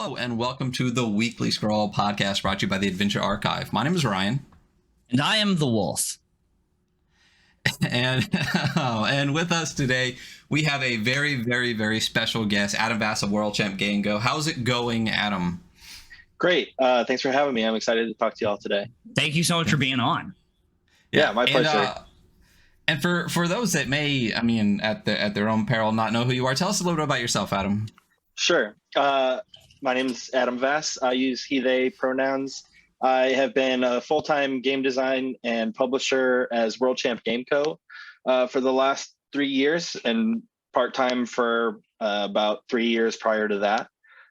Hello and welcome to the Weekly Scroll podcast brought to you by the Adventure Archive. My name is Ryan. And I am the Wolf. And with us today, we have a very, very, very special guest, Adam Vass of World Champ Game Go. How's it going, Adam? Great. Thanks for having me. I'm excited to talk to you all today. Thank you so much for being on. Yeah, my pleasure. And for those that may, at their own peril, not know who you are, tell us a little bit about yourself, Adam. Sure. My name is Adam Vass. I use he, they pronouns. I have been a full-time game design and publisher as World Champ Game Co. For the last 3 years and part-time for about 3 years prior to that.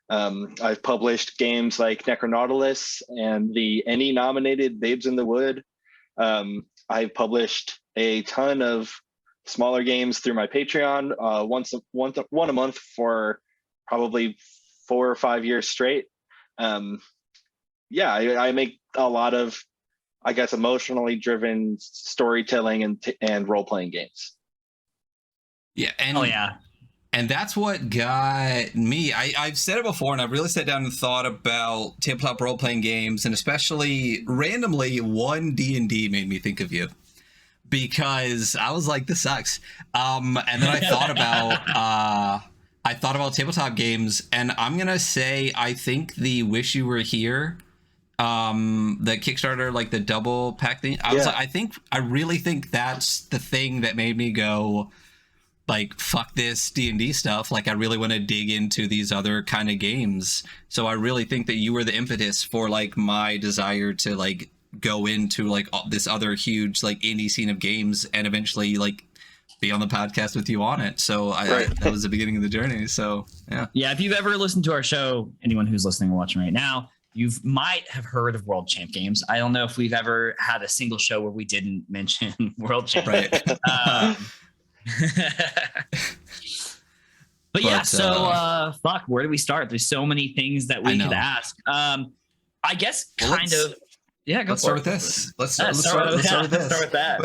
I've published games like Necronautilus and the Emmy-nominated Babes in the Wood. I've published a ton of smaller games through my Patreon, one a month for probably 4 or 5 years straight. I make a lot of, I guess, emotionally driven storytelling and role-playing games. Yeah. And that's what got me. I've said it before, and I've really sat down and thought about tabletop role-playing games, and especially randomly, one D&D made me think of you. Because I was like, this sucks. And then I thought about tabletop games, and I'm gonna say I think the Wish You Were Here, the Kickstarter, like the double pack thing. I really think that's the thing that made me go, like, fuck this D&D stuff. Like, I really want to dig into these other kind of games. So I really think that you were the impetus for like my desire to like go into like this other huge like indie scene of games and eventually like be on the podcast with you on it. So that was the beginning of the journey. So yeah. If you've ever listened to our show, anyone who's listening or watching right now, you might have heard of World Champ Games. I don't know if we've ever had a single show where we didn't mention World Champ. Right. Fuck, where do we start? There's so many things that we could ask. I guess Let's start with this. Let's start with this.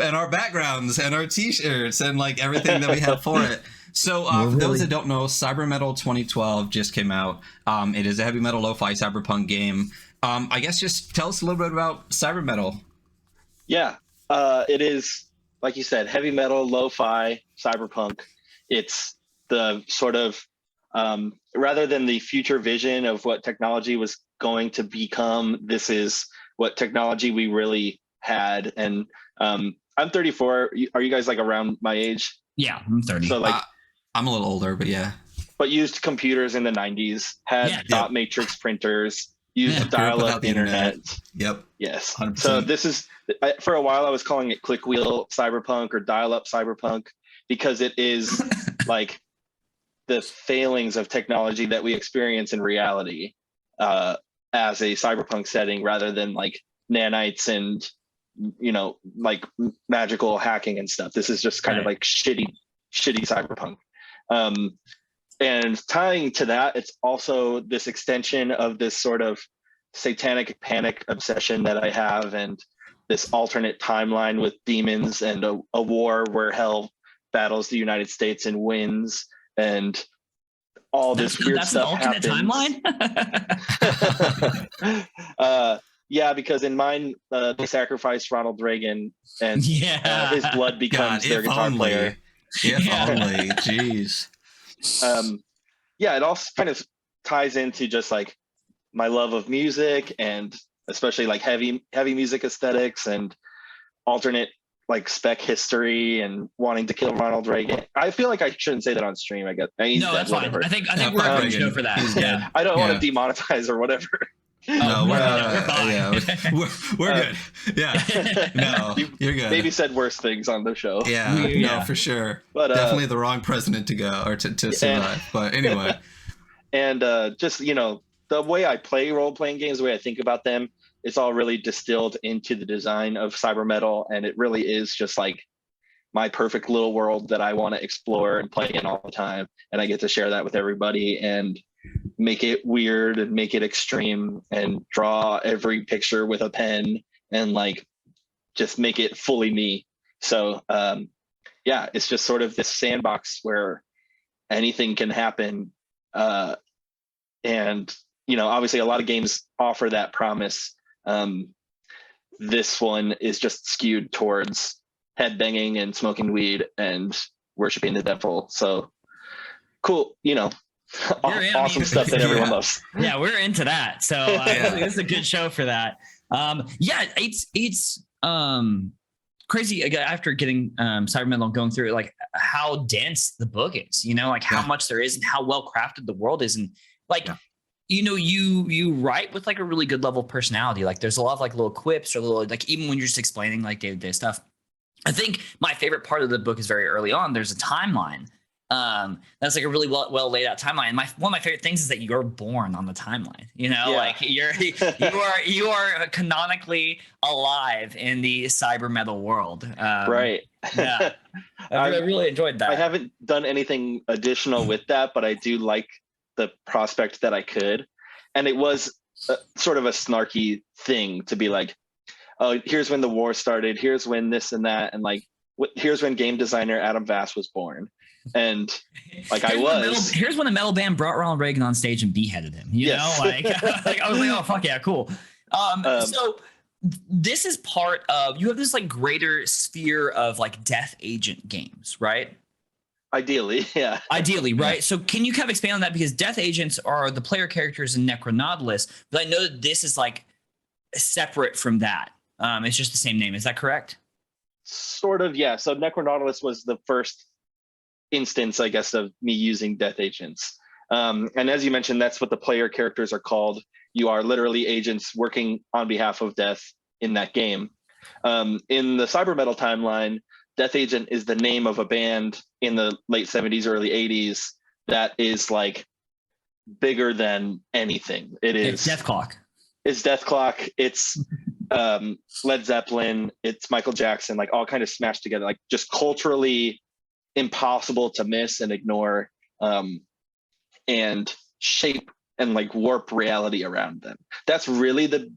And our backgrounds and our t-shirts and like everything that we have for it. So for those that don't know, CyberMetal 2012 just came out. It is a heavy metal lo-fi cyberpunk game. I guess just tell us a little bit about CyberMetal. Yeah, it is, like you said, heavy metal, lo-fi, cyberpunk. It's the sort of, rather than the future vision of what technology was going to become, this is what technology we really had. And I'm 34. Are you guys like around my age? Yeah, I'm 30. So like, I'm a little older, but yeah. But used computers in the 90s, had dot matrix printers, used dial-up internet. Yep. Yes. 100%. So this is, for a while I was calling it click wheel cyberpunk or dial-up cyberpunk, because it is like the failings of technology that we experience in reality as a cyberpunk setting, rather than like nanites and, you know, like magical hacking and stuff. This is just kind of like shitty cyberpunk. And tying to that, it's also this extension of this sort of satanic panic obsession that I have, and this alternate timeline with demons and a war where hell battles the United States and wins, and all this weird stuff happens. That's an alternate timeline? Yeah, because in mine, they sacrificed Ronald Reagan, and his blood becomes their guitar player. If only, jeez. It all kind of ties into just like my love of music, and especially like heavy music aesthetics and alternate like spec history and wanting to kill Ronald Reagan. I feel like I shouldn't say that on stream. I guess no, that's fine. I think we're a good show for that. Yeah, I don't want to demonetize or whatever. No, we're good. Yeah, no, you're good. Maybe said worse things on the show. Yeah, no, for sure. But definitely the wrong president to go or to survive. But anyway, and just, you know, the way I play role-playing games, the way I think about them, it's all really distilled into the design of CyberMetal, and it really is just like my perfect little world that I want to explore and play in all the time, and I get to share that with everybody and make it weird and make it extreme and draw every picture with a pen and like just make it fully me. So it's just sort of this sandbox where anything can happen, and obviously a lot of games offer that promise. This one is just skewed towards headbanging and smoking weed and worshiping the devil. So cool, awesome stuff that everyone loves. Yeah, we're into that. So it's a good show for that. It's crazy after getting CyberMetal, going through it, like how dense the book is, like how much there is and how well crafted the world is. And like, you write with like a really good level of personality. Like there's a lot of like little quips or little, like even when you're just explaining like day-to-day stuff. I think my favorite part of the book is very early on. There's a timeline. That's like a really well laid out timeline. And one of my favorite things is that you're born on the timeline. Like you are canonically alive in the CyberMetal world. Right. Yeah, I really enjoyed that. I haven't done anything additional with that, but I do like the prospect that I could. And it was sort of a snarky thing to be like, oh, here's when the war started. Here's when this and that, and like, here's when game designer Adam Vass was born. And like here's when a metal band brought Ronald Reagan on stage and beheaded him. Like I was like, oh fuck yeah, cool. So this is part of, you have this like greater sphere of like death agent games, right? Ideally, yeah. Ideally, right? So can you kind of expand on that? Because death agents are the player characters in Necronautilus, but I know that this is like separate from that. It's just the same name. Is that correct? Sort of, yeah. So Necronautilus was the first instance, I guess, of me using death agents. And as you mentioned, that's what the player characters are called. You are literally agents working on behalf of death in that game. In the CyberMetal timeline, Death Agent is the name of a band in the late 70s, early 80s that is like bigger than anything. It's Death Clock. It's Death Clock. It's Led Zeppelin. It's Michael Jackson, like all kind of smashed together, like just culturally impossible to miss and ignore, and shape and like warp reality around them. That's really the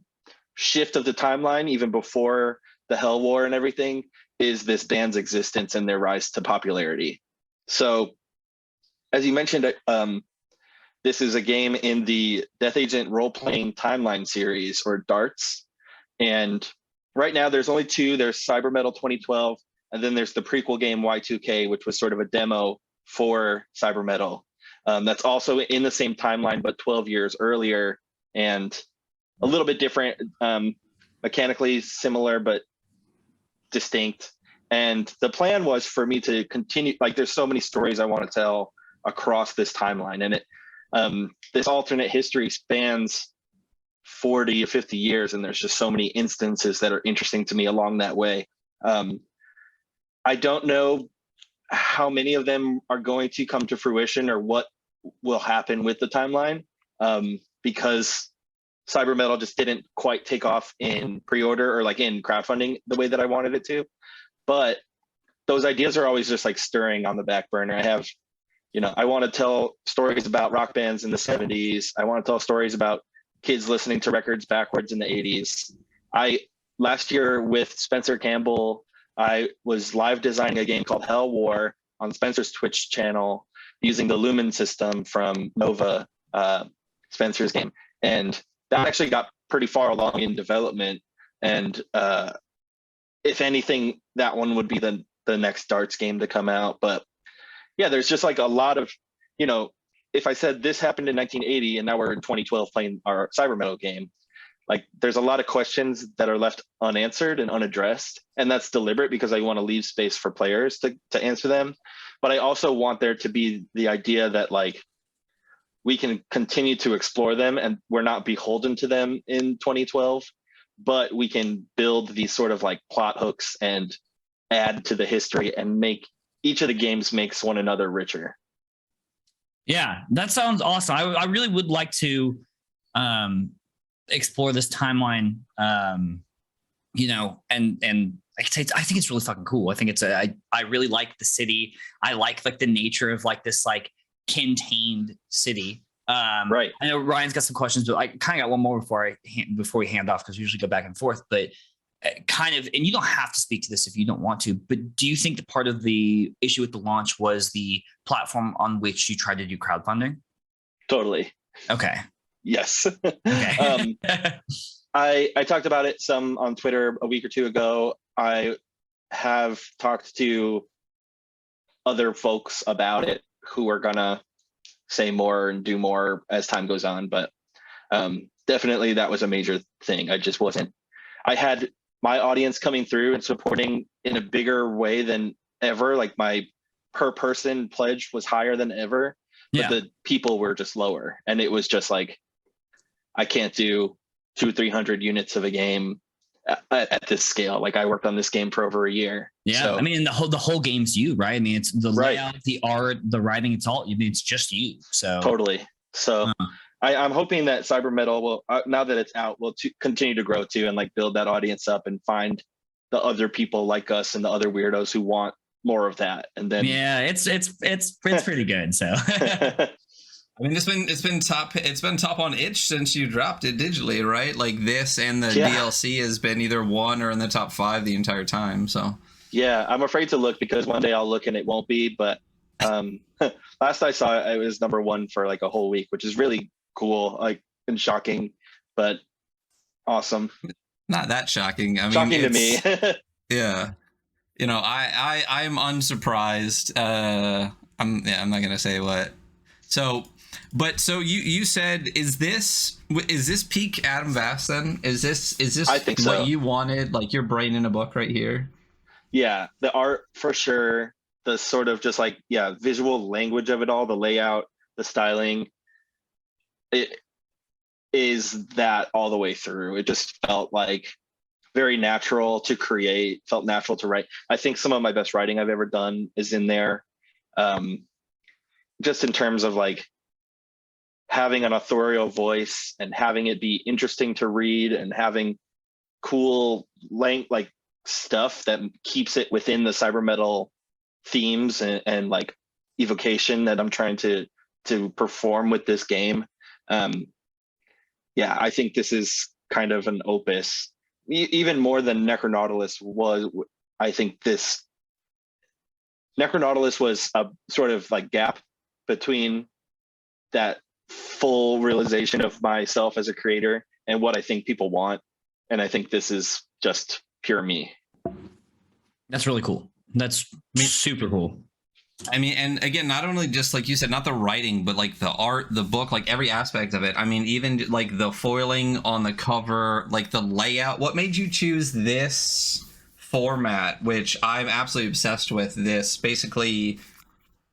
shift of the timeline, even before the Hell War and everything, is this band's existence and their rise to popularity. So as you mentioned, this is a game in the Death Agent role-playing timeline series, or DARTS. And right now there's only two. There's CyberMetal 2012, and then there's the prequel game Y2K, which was sort of a demo for CyberMetal. That's also in the same timeline, but 12 years earlier, and a little bit different, mechanically similar, but distinct. And the plan was for me to continue, like there's so many stories I want to tell across this timeline. And this alternate history spans 40 or 50 years, and there's just so many instances that are interesting to me along that way. I don't know how many of them are going to come to fruition or what will happen with the timeline, because CyberMetal just didn't quite take off in pre-order or like in crowdfunding the way that I wanted it to. But those ideas are always just like stirring on the back burner. I have, I want to tell stories about rock bands in the 70s. I want to tell stories about kids listening to records backwards in the 80s. Last year with Spencer Campbell, I was live designing a game called Hell War on Spencer's Twitch channel using the Lumen system from Nova, Spencer's game. And that actually got pretty far along in development. And if anything, that one would be the next darts game to come out. But yeah, there's just like a lot of, if I said this happened in 1980 and now we're in 2012 playing our CyberMetal game, like there's a lot of questions that are left unanswered and unaddressed. And that's deliberate because I want to leave space for players to answer them. But I also want there to be the idea that like we can continue to explore them and we're not beholden to them in 2012, but we can build these sort of like plot hooks and add to the history and make each of the games makes one another richer. Yeah, that sounds awesome. I really would like to explore this timeline, and I think it's really fucking cool. I think I really like the city. I like the nature of like this like contained city. Right. I know Ryan's got some questions, but I kind of got one more before we hand off, because we usually go back and forth. But kind of, and you don't have to speak to this if you don't want to, but do you think that part of the issue with the launch was the platform on which you tried to do crowdfunding? Totally. Okay. Yes. Okay. I talked about it some on Twitter a week or two ago. I have talked to other folks about it who are gonna say more and do more as time goes on, but definitely that was a major thing. I had my audience coming through and supporting in a bigger way than ever. Like my per person pledge was higher than ever, but the people were just lower. And it was just like, I can't do 200-300 units of a game at this scale. Like I worked on this game for over a year. Yeah. So, I mean, the whole game's you, right? I mean, it's the layout, the art, the writing, it's just you. So totally. So I'm hoping that CyberMetal will, now that it's out, will continue to grow too, and like build that audience up and find the other people like us and the other weirdos who want more of that. And then it's pretty good. So I mean, it's been top on itch since you dropped it digitally, right? Like this and the DLC has been either 1 or in the top 5 the entire time. So yeah, I'm afraid to look because one day I'll look and it won't be. But last I saw it was number 1 for like a whole week, which is really cool, like, and shocking, but awesome. Not that shocking. I mean, shocking to me. Yeah, you know, I'm unsurprised. I'm not gonna say what. So you said, is this peak Adam Vass then? Is this I think so. What you wanted, like your brain in a book right here? Yeah, the art for sure. The sort of just like visual language of it all, the layout, the styling. It is that all the way through. It just felt like very natural to create, felt natural to write. I think some of my best writing I've ever done is in there. Just in terms of like having an authorial voice and having it be interesting to read and having cool like stuff that keeps it within the CyberMetal themes and like evocation that I'm trying to perform with this game. I think this is kind of an opus, even more than Necronautilus was. I think this Necronautilus was a sort of like gap between that full realization of myself as a creator and what I think people want. And I think this is just pure me. That's really cool. That's super cool. I mean, and again, not only just like you said, not the writing, but like the art, the book, like every aspect of it. I mean, even like the foiling on the cover, like the layout. What made you choose this format, which I'm absolutely obsessed with? This basically,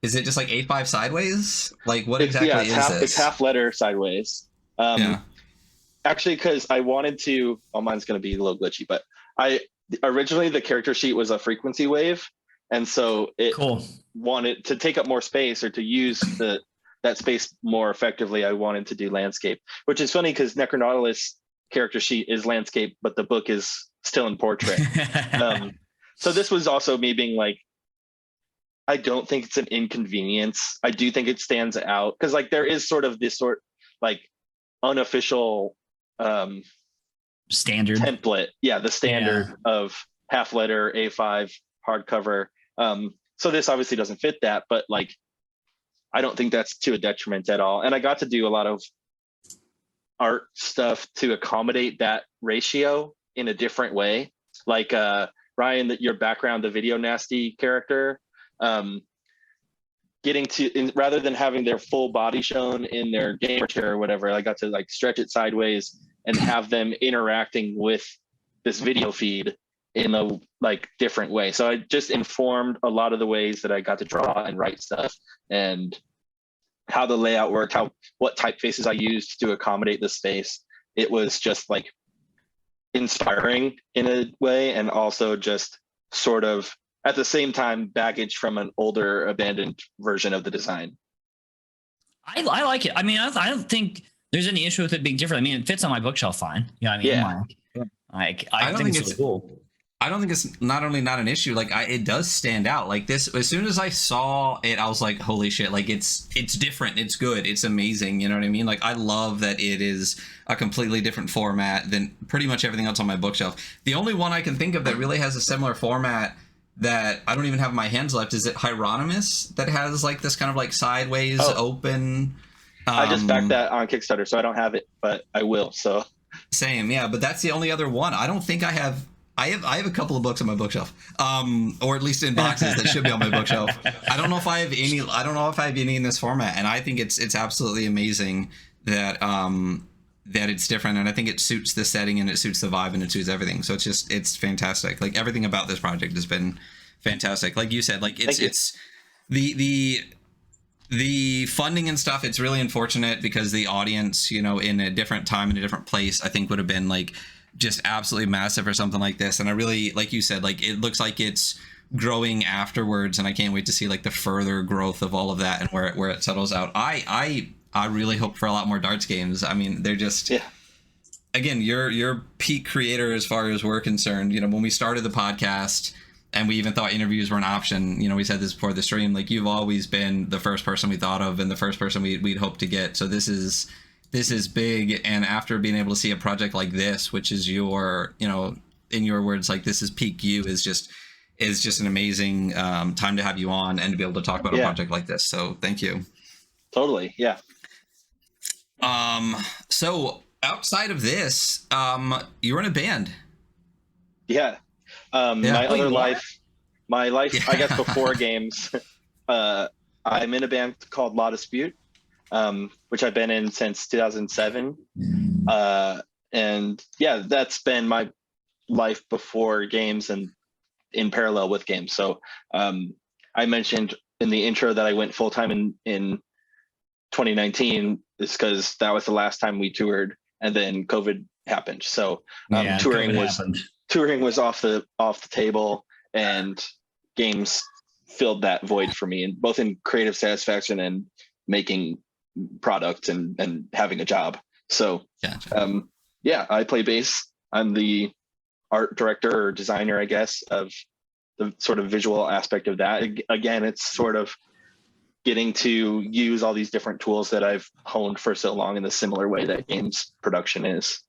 is it just like A5 sideways? Like what exactly is this? It's half letter sideways. Actually, because I wanted to, mine's going to be a little glitchy, but originally the character sheet was a frequency wave. And so it wanted to take up more space or to use that space more effectively. I wanted to do landscape, which is funny because Necronautilus character sheet is landscape, but the book is still in portrait. So this was also me being like, I don't think it's an inconvenience. I do think it stands out because like there is sort of this like unofficial standard template. Yeah, the standard of half letter A5 hardcover. So this obviously doesn't fit that, but like I don't think that's to a detriment at all. And I got to do a lot of art stuff to accommodate that ratio in a different way. Like Ryan, your background, the Video Nasty character, getting to, rather than having their full body shown in their gamer chair or whatever, I got to like stretch it sideways and have them interacting with this video feed in a like different way. So I just informed a lot of the ways that I got to draw and write stuff and how the layout worked, what typefaces I used to accommodate the space. It was just like inspiring in a way, and also just sort of at the same time baggage from an older abandoned version of the design. I like it. I mean, I don't think there's any issue with it being different. I mean, it fits on my bookshelf fine. You know what I mean? I think it's really cool. I don't think it's not only not an issue, like it does stand out. Like this, as soon as I saw it, I was like, holy shit, like it's different, it's good, it's amazing, you know what I mean? Like I love that it is a completely different format than pretty much everything else on my bookshelf. The only one I can think of that really has a similar format that I don't even have in my hands left is it Hieronymus, that has like this kind of like sideways open. I just backed that on Kickstarter, so I don't have it, but I will. So same, yeah. But that's the only other one. I don't think I have. I have a couple of books on my bookshelf, or at least in boxes that should be on my bookshelf. I don't know if I have any. I don't know if I have any in this format, and I think it's absolutely amazing that that it's different, and I think it suits the setting and it suits the vibe and it suits everything. So it's fantastic. Like everything about this project has been fantastic. Like you said, like it's the funding and stuff. It's really unfortunate because the audience, you know, in a different time in a different place, I think would have been like just absolutely massive or something like this. And I really, like you said, like it looks like it's growing afterwards, and I can't wait to see like the further growth of all of that and where it settles out. I really hope for a lot more darts games. I mean, they're just again, you're peak creator as far as we're concerned. You know, when we started the podcast and we even thought interviews were an option, you know, we said this before the stream, like you've always been the first person we thought of and the first person we'd hope to get. So this is big. And after being able to see a project like this, which is your, you know, in your words, like this is peak you, is just an amazing time to have you on and to be able to talk about a project like this. So thank you. Totally. Yeah. So outside of this, you were in a band. Yeah. My other life, I guess before games, I'm in a band called Law Dispute, which I've been in since 2007. And yeah, that's been my life before games and in parallel with games. So I mentioned in the intro that I went full-time in 2019 is because that was the last time we toured, and then COVID happened. So touring was off the table, and games filled that void for me, and both in creative satisfaction and making product and having a job. So I play bass. I'm the art director or designer, I guess, of the sort of visual aspect of that. Again, it's sort of getting to use all these different tools that I've honed for so long in the similar way that games production is.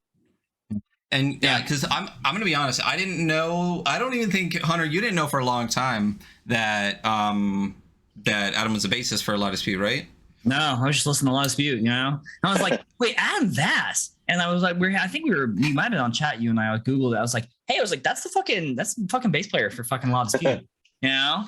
And because I'm gonna be honest, I didn't know. I don't even think, Hunter, you didn't know for a long time that that Adam was the bassist for Law Dispute, right? No, I was just listening to Law Dispute, you know. And I was like, wait, Adam Vass. And I was like, we might have been on chat, you and I Googled it. I was like, hey, that's the fucking bass player for fucking Law Dispute, you know.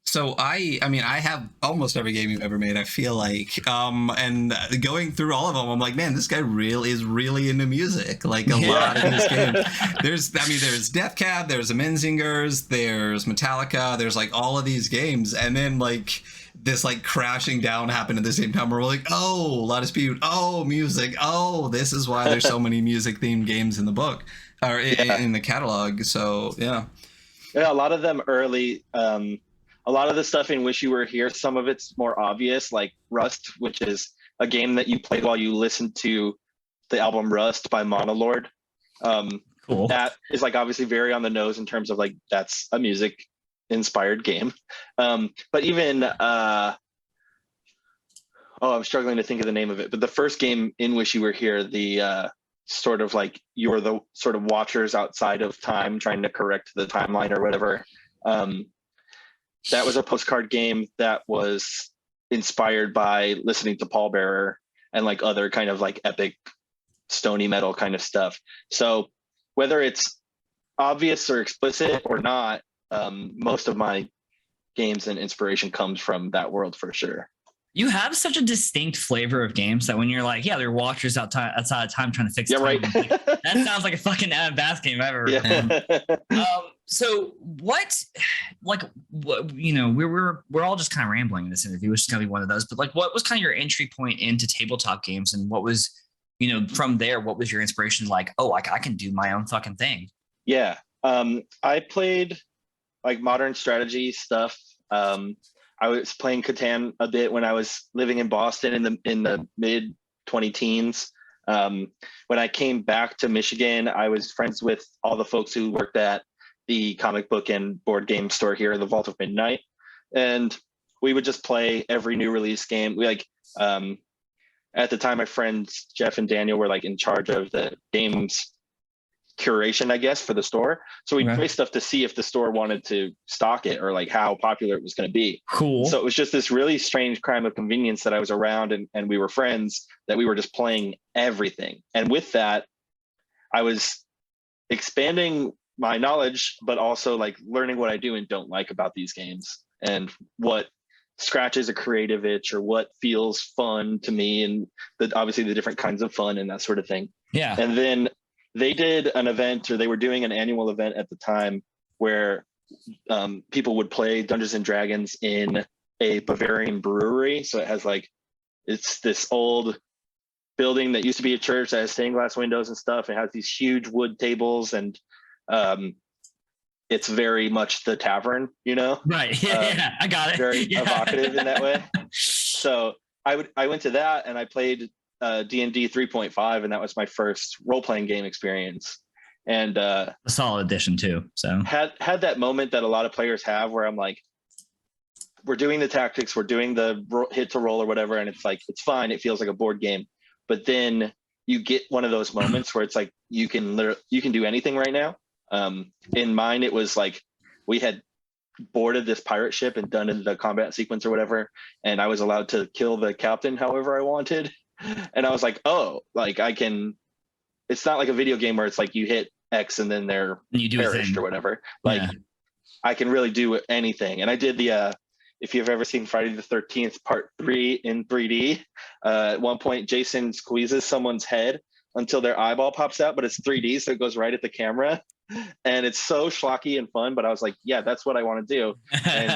So I mean, I have almost every game you've ever made, I feel like. And going through all of them, I'm like, man, this guy is really into music. Like a lot of this game. There's Death Cab, there's Amenzingers, there's Metallica, there's like all of these games. And then like this like crashing down happened at the same time where we're like, oh, Law Dispute, oh, music, oh, this is why there's so many music themed games in the book or in the catalog. So yeah, a lot of them early. A lot of the stuff in Wish You Were Here, some of it's more obvious, like Rust, which is a game that you played while you listened to the album Rust by Monolord. Cool. That is like obviously very on the nose in terms of like that's a music inspired game. But even I'm struggling to think of the name of it. But the first game in Wish You Were Here, the sort of like you're the sort of watchers outside of time trying to correct the timeline or whatever. That was a postcard game that was inspired by listening to Pallbearer and like other kind of like epic stony metal kind of stuff. So whether it's obvious or explicit or not, most of my games and inspiration comes from that world for sure. You have such a distinct flavor of games that when you're like, yeah, they're watchers outside of time trying to fix time. Right. Like, that sounds like a fucking Adam Vass game I've ever heard. So what, you know, we're all just kind of rambling in this interview, which is gonna be one of those. But like, what was kind of your entry point into tabletop games, and what was, you know, from there, what was your inspiration? Like, oh, I can do my own fucking thing. Yeah, I played like modern strategy stuff. I was playing Catan a bit when I was living in Boston in the mid 20-teens. When I came back to Michigan, I was friends with all the folks who worked at the comic book and board game store here, the Vault of Midnight, and we would just play every new release game. We like at the time, my friends Jeff and Daniel were like in charge of the games curation, I guess, for the store. So we'd play stuff to see if the store wanted to stock it or like how popular it was going to be. Cool. So it was just this really strange crime of convenience that I was around and we were friends, that we were just playing everything. And with that, I was expanding my knowledge, but also like learning what I do and don't like about these games and what scratches a creative itch or what feels fun to me, and obviously the different kinds of fun and that sort of thing. Yeah. And then they did an event, or they were doing an annual event at the time, where people would play Dungeons and Dragons in a Bavarian brewery. So it has like, it's this old building that used to be a church that has stained glass windows and stuff. It has these huge wood tables, and it's very much the tavern, you know? Right. Yeah, I got it. Very evocative in that way. So I went to that and I played D&D 3.5, and that was my first role-playing game experience. And a solid addition too. So had that moment that a lot of players have where I'm like, we're doing the tactics, we're doing the hit to roll or whatever, and it's like, it's fine, it feels like a board game. But then you get one of those moments where it's like, you can do anything right now. In mine, it was like, we had boarded this pirate ship and done the combat sequence or whatever, and I was allowed to kill the captain however I wanted. And I was like, oh, like I can, it's not like a video game where it's like you hit X and then they're perished or whatever. Like I can really do anything. And I did the, if you've ever seen Friday the 13th part 3 in 3D, at one point Jason squeezes someone's head until their eyeball pops out, but it's 3D, so it goes right at the camera. And it's so schlocky and fun, but I was like, yeah, that's what I want to do. And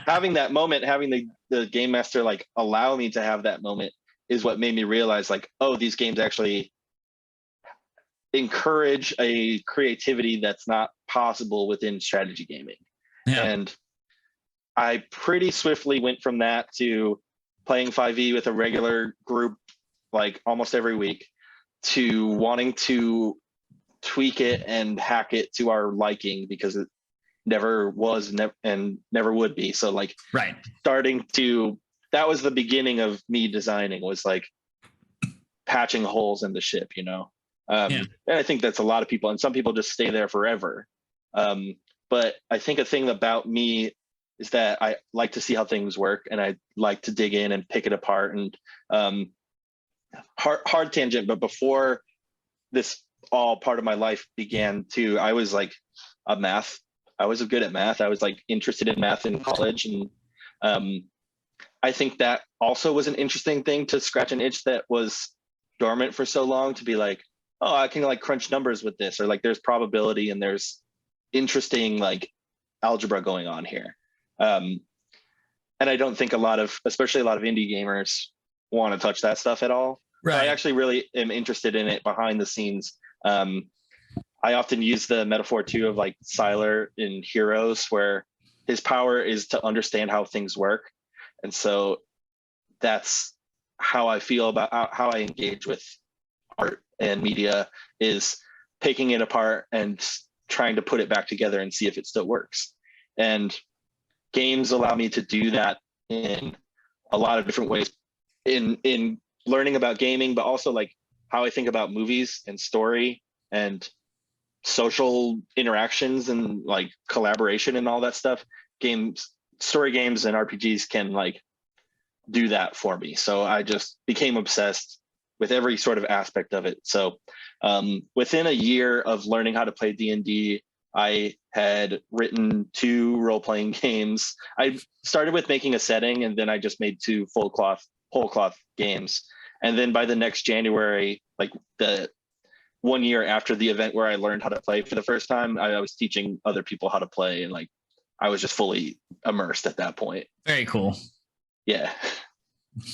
having that moment, having the game master like allow me to have that moment is what made me realize like, oh, these games actually encourage a creativity that's not possible within strategy gaming. Yeah. And I pretty swiftly went from that to playing 5e with a regular group like almost every week, to wanting to tweak it and hack it to our liking, because it never was and never would be. So like that was the beginning of me designing, was like patching holes in the ship, you know? And I think that's a lot of people, and some people just stay there forever. But I think a thing about me is that I like to see how things work, and I like to dig in and pick it apart. And hard tangent, but before this all part of my life began too, I was like I was good at math. I was like interested in math in college. And I think that also was an interesting thing to scratch an itch that was dormant for so long, to be like, oh, I can like crunch numbers with this, or like there's probability and there's interesting like algebra going on here. And I don't think especially a lot of indie gamers want to touch that stuff at all. Right. So I actually really am interested in it behind the scenes. I often use the metaphor too of like Sylar in Heroes, where his power is to understand how things work. And so that's how I feel about how I engage with art and media, is picking it apart and trying to put it back together and see if it still works. And games allow me to do that in a lot of different ways, in learning about gaming, but also like how I think about movies and story and social interactions and like collaboration and all that stuff. Story games and RPGs can like do that for me. So I just became obsessed with every sort of aspect of it. So within a year of learning how to play D&D, I had written 2 role-playing games. I started with making a setting, and then I just made 2 whole cloth games. And then by the next January, like the 1 year after the event where I learned how to play for the first time, I was teaching other people how to play, and like I was just fully immersed at that point. Very cool. Yeah.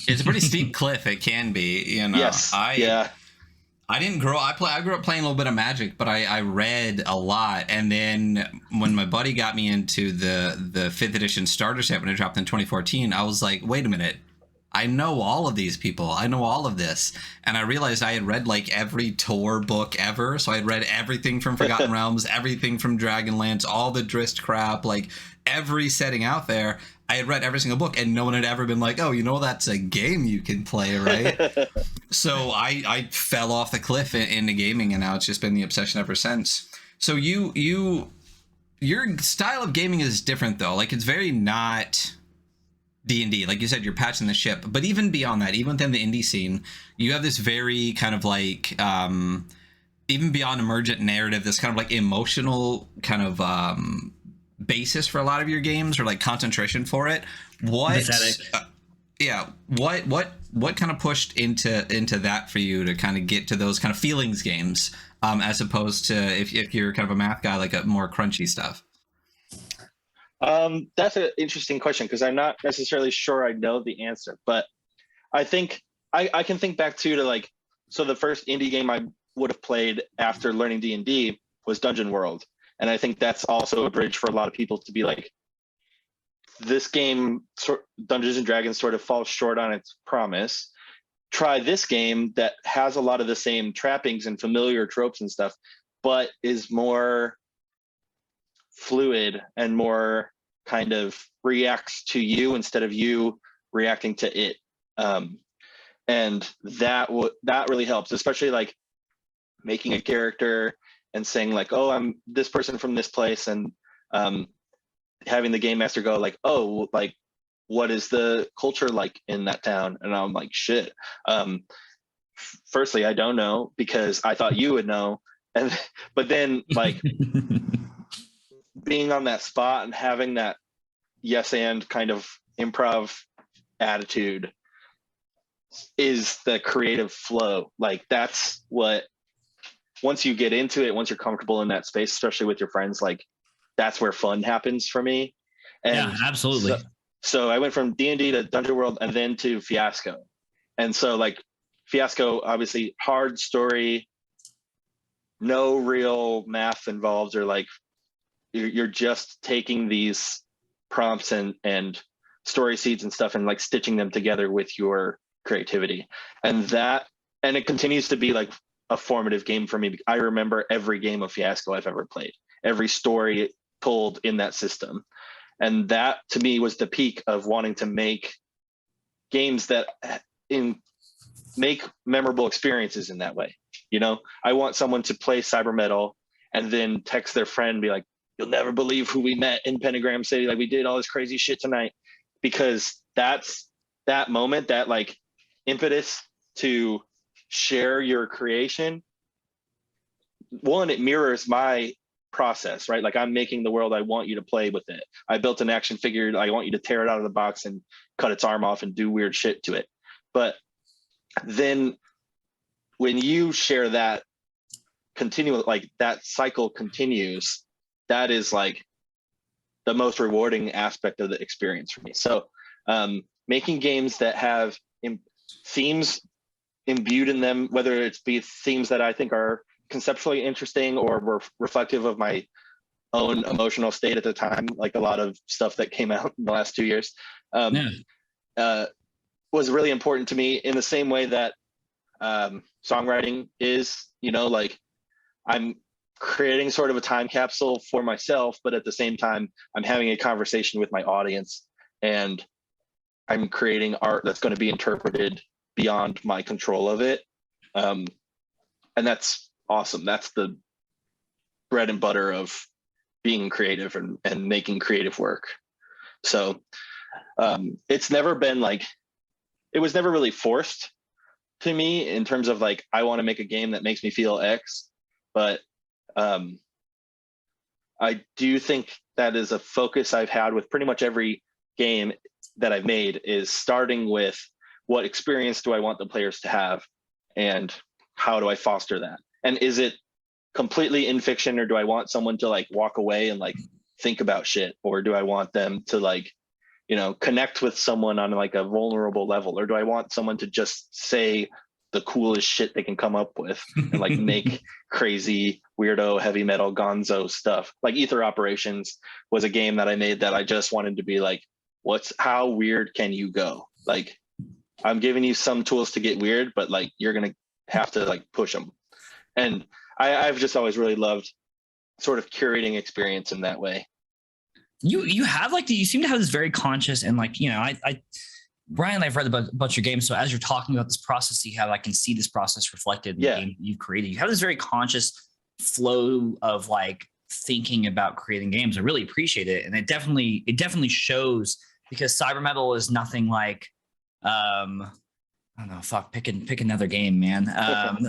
It's a pretty steep cliff. It can be, you know. Yes. I didn't grow. I grew up playing a little bit of Magic, but I read a lot. And then when my buddy got me into the 5th edition starter set when it dropped in 2014, I was like, wait a minute, I know all of these people. I know all of this. And I realized I had read like every Tor book ever. So I had read everything from Forgotten Realms, everything from Dragonlance, all the Drist crap, like every setting out there. I had read every single book, and no one had ever been like, oh, you know, that's a game you can play, right? So I fell off the cliff into gaming, and now it's just been the obsession ever since. So your style of gaming is different, though. Like, it's very not D&D. Like you said, you're patching the ship. But even beyond that, even within the indie scene, you have this very kind of like, even beyond emergent narrative, this kind of like emotional kind of basis for a lot of your games, or like concentration for it. What kind of pushed into that for you to kind of get to those kind of feelings games, as opposed to if you're kind of a math guy, like a more crunchy stuff? That's an interesting question, because I'm not necessarily sure I know the answer, but I think I can think back to like, so the first indie game I would have played after learning D&D was Dungeon World. And I think that's also a bridge for a lot of people to be like, this game, Dungeons and Dragons, sort of falls short on its promise. Try this game that has a lot of the same trappings and familiar tropes and stuff, but is more fluid and more kind of reacts to you instead of you reacting to it. And that really helps, especially like making a character and saying like, oh, I'm this person from this place, and having the game master go like, oh, like, what is the culture like in that town? And I'm like, shit. Firstly, I don't know, because I thought you would know. But then like being on that spot and having that yes and kind of improv attitude is the creative flow. Like, that's what, once you get into it, once you're comfortable in that space, especially with your friends, like that's where fun happens for me. And yeah, absolutely. So I went from D&D to Dungeon World and then to Fiasco. And so like Fiasco, obviously hard story, no real math involved, or like you're just taking these prompts and story seeds and stuff and like stitching them together with your creativity. And it continues to be like a formative game for me. I remember every game of Fiasco I've ever played, every story told in that system. And that to me was the peak of wanting to make games that make memorable experiences in that way. You know, I want someone to play CyberMetal and then text their friend and be like, you'll never believe who we met in Pentagram City. Like, we did all this crazy shit tonight. Because that's that moment, that like impetus to share your creation. One, it mirrors my process, right? Like, I'm making the world, I want you to play with it. I built an action figure, I want you to tear it out of the box and cut its arm off and do weird shit to it. But then when you share that like that cycle continues, that is like the most rewarding aspect of the experience for me. So making games that have themes imbued in them, whether it's be themes that I think are conceptually interesting or reflective of my own emotional state at the time, like a lot of stuff that came out in the last 2 years, was really important to me, in the same way that songwriting is, you know, like I'm creating sort of a time capsule for myself, but at the same time, I'm having a conversation with my audience, and I'm creating art that's going to be interpreted beyond my control of it. And that's awesome. That's the bread and butter of being creative and making creative work. So it's never been like, it was never really forced to me in terms of like, I want to make a game that makes me feel X, but I do think that is a focus I've had with pretty much every game that I've made, is starting with what experience do I want the players to have, and how do I foster that? And is it completely in fiction, or do I want someone to like walk away and like think about shit, or do I want them to like, you know, connect with someone on like a vulnerable level, or do I want someone to just say the coolest shit they can come up with and like make crazy weirdo heavy metal gonzo stuff? Like Ether Operations was a game that I made that I just wanted to be like, how weird can you go? Like, I'm giving you some tools to get weird, but like you're gonna have to like push them. And I've just always really loved sort of curating experience in that way. You have like you seem to have this very conscious and like, you know, I Brian, I've read about a bunch of your games. So as you're talking about this process you have, I can see this process reflected in the game you've created. You have this very conscious flow of like thinking about creating games. I really appreciate it. And it definitely shows, because CyberMetal is nothing like, I don't know, pick another game, man.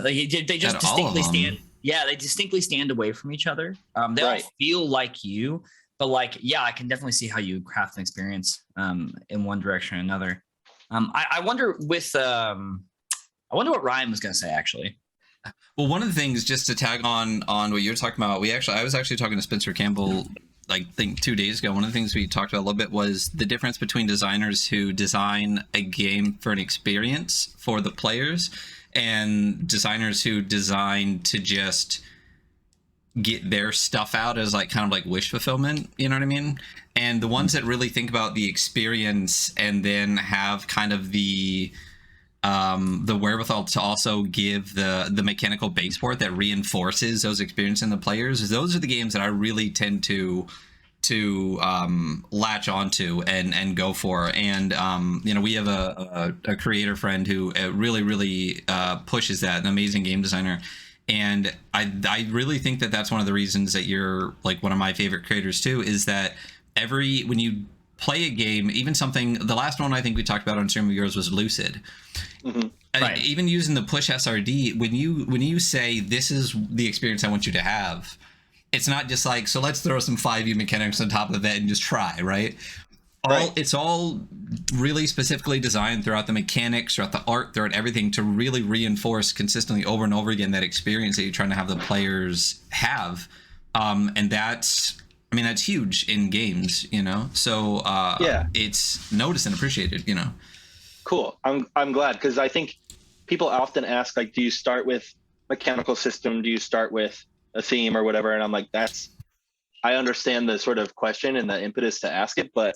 They just distinctly stand. Yeah, they distinctly stand away from each other. They all feel like you, but like, yeah, I can definitely see how you craft an experience in one direction or another. I wonder what Ryan was going to say, actually. Well, one of the things, just to tag on what you're talking about, I was actually talking to Spencer Campbell, like, I think 2 days ago. One of the things we talked about a little bit was the difference between designers who design a game for an experience for the players and designers who design to just get their stuff out as like kind of like wish fulfillment, you know what I mean? And the ones that really think about the experience and then have kind of the wherewithal to also give the mechanical base for it that reinforces those experiences in the players, those are the games that I really tend to latch onto and go for. And you know, we have a creator friend who really pushes that, an amazing game designer. And I really think that that's one of the reasons that you're like one of my favorite creators too, is that when you play a game, even something, the last one I think we talked about on stream of yours was Lucid. Right. Even using the push SRD, when you say this is the experience I want you to have, it's not just like, so let's throw some 5e mechanics on top of that and just try, right? It's all really specifically designed throughout the mechanics, throughout the art, throughout everything, to really reinforce consistently over and over again that experience that you're trying to have the players have. And that's huge in games, you know? So it's noticed and appreciated, you know? Cool. I'm glad, because I think people often ask, like, do you start with mechanical system? Do you start with a theme or whatever? And I'm like, I understand the sort of question and the impetus to ask it, but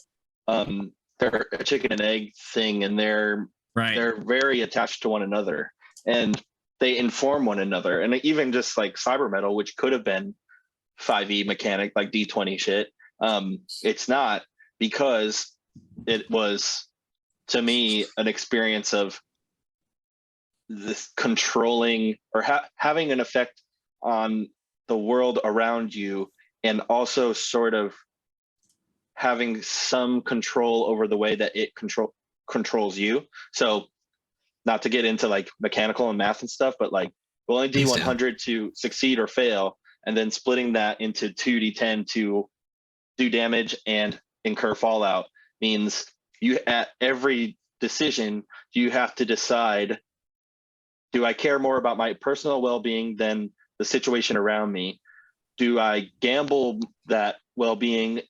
they're a chicken and egg thing, and they're very attached to one another, and they inform one another. And even just like CyberMetal, which could have been 5e mechanic, like D20 shit, it's not, because it was, to me, an experience of this controlling or having an effect on the world around you, and also sort of having some control over the way that it controls you. So not to get into like mechanical and math and stuff, but like rolling D100 to succeed or fail, and then splitting that into 2d10 to do damage and incur fallout means you, at every decision, you have to decide, do I care more about my personal well-being than the situation around me? Do I gamble that well-being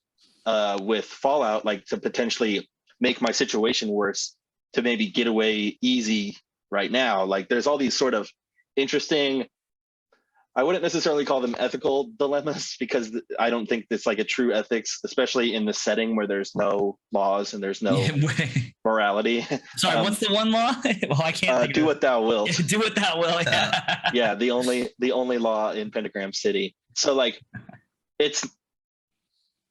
with fallout, like to potentially make my situation worse, to maybe get away easy right now? Like, there's all these sort of interesting, I wouldn't necessarily call them ethical dilemmas, because I don't think it's like a true ethics, especially in the setting where there's no laws and there's no morality. Sorry, what's the one law? Well, I can't do what thou wilt. Do what thou wilt. Yeah, the only law in Pentagram City. So like, it's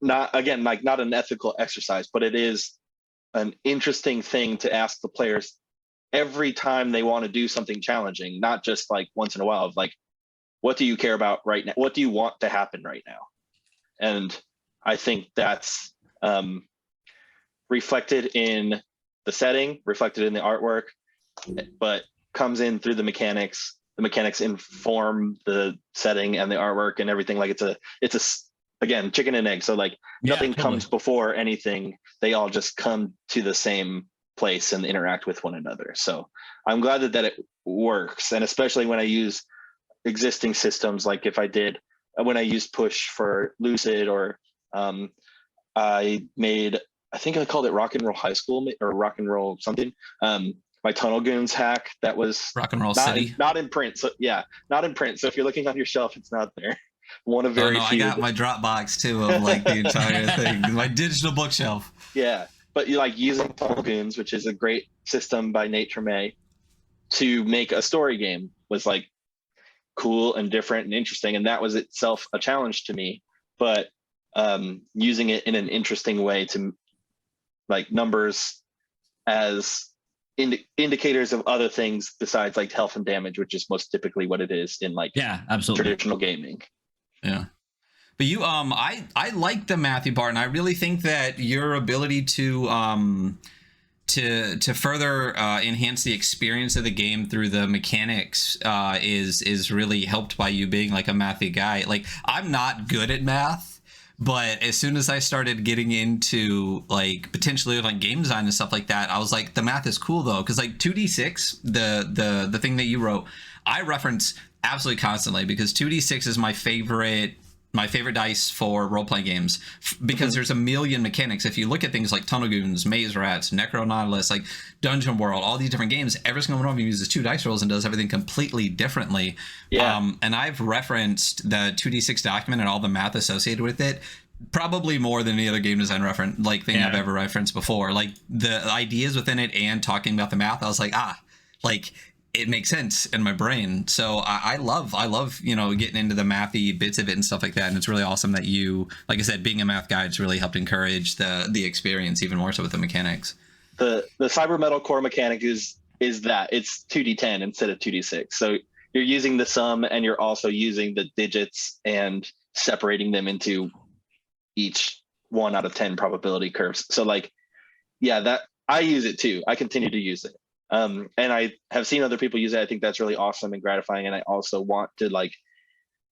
not, again, like not an ethical exercise, but it is an interesting thing to ask the players every time they want to do something challenging, not just like once in a while, of like, what do you care about right now? What do you want to happen right now? And I think that's reflected in the setting, reflected in the artwork, but comes in through the mechanics. The mechanics inform the setting and the artwork and everything. Like, it's a again, chicken and egg. So like, nothing comes before anything. They all just come to the same place and interact with one another. So I'm glad that it works. And especially when I use existing systems, like when I used push for Lucid, or I think I called it Rock and Roll High School, or Rock and Roll something. My Tunnel Goons hack, that was Rock and Roll City. Not in print. So yeah, not in print. So if you're looking on your shelf, it's not there. One of very few. I got my Dropbox too of like the entire thing, my digital bookshelf. Yeah, but you like using Tunnel Goons, which is a great system by Nate Tremay to make a story game was like cool and different and interesting, and that was itself a challenge to me. But using it in an interesting way to like numbers as indicators of other things besides like health and damage, which is most typically what it is in like absolutely traditional gaming. Yeah. But you, I like the mathy part, and I really think that your ability to further enhance the experience of the game through the mechanics is really helped by you being like a mathy guy. Like, I'm not good at math, but as soon as I started getting into like potentially like game design and stuff like that, I was like, the math is cool though, because like 2d6, the thing that you wrote, I reference absolutely constantly, because 2d6 is my favorite dice for role-playing games, because there's a million mechanics. If you look at things like Tunnel Goons, Maze Rats, Necro Nautilus, like Dungeon World, all these different games, every single one of them uses 2 dice rolls and does everything completely differently. And I've referenced the 2d6 document and all the math associated with it probably more than any other game design thing I've ever referenced before. Like the ideas within it and talking about the math, I was like, it makes sense in my brain. So I love, getting into the mathy bits of it and stuff like that. And it's really awesome that you, like I said, being a math guy, it's really helped encourage the experience even more so with the mechanics. The CyberMetal core mechanic is that it's 2d10 instead of 2d6. So you're using the sum and you're also using the digits and separating them into each 1 out of 10 probability curves. So like, that I use it too. I continue to use it. And I have seen other people use it. I think that's really awesome and gratifying. And I also want to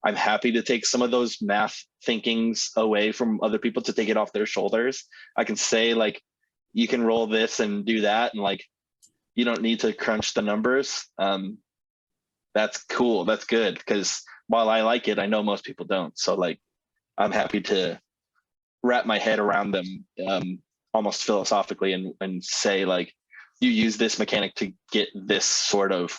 I'm happy to take some of those math thinkings away from other people, to take it off their shoulders. I can say like, you can roll this and do that. And like, you don't need to crunch the numbers. That's cool. That's good. Because while I like it, I know most people don't. So like, I'm happy to wrap my head around them almost philosophically and say like, you use this mechanic to get this sort of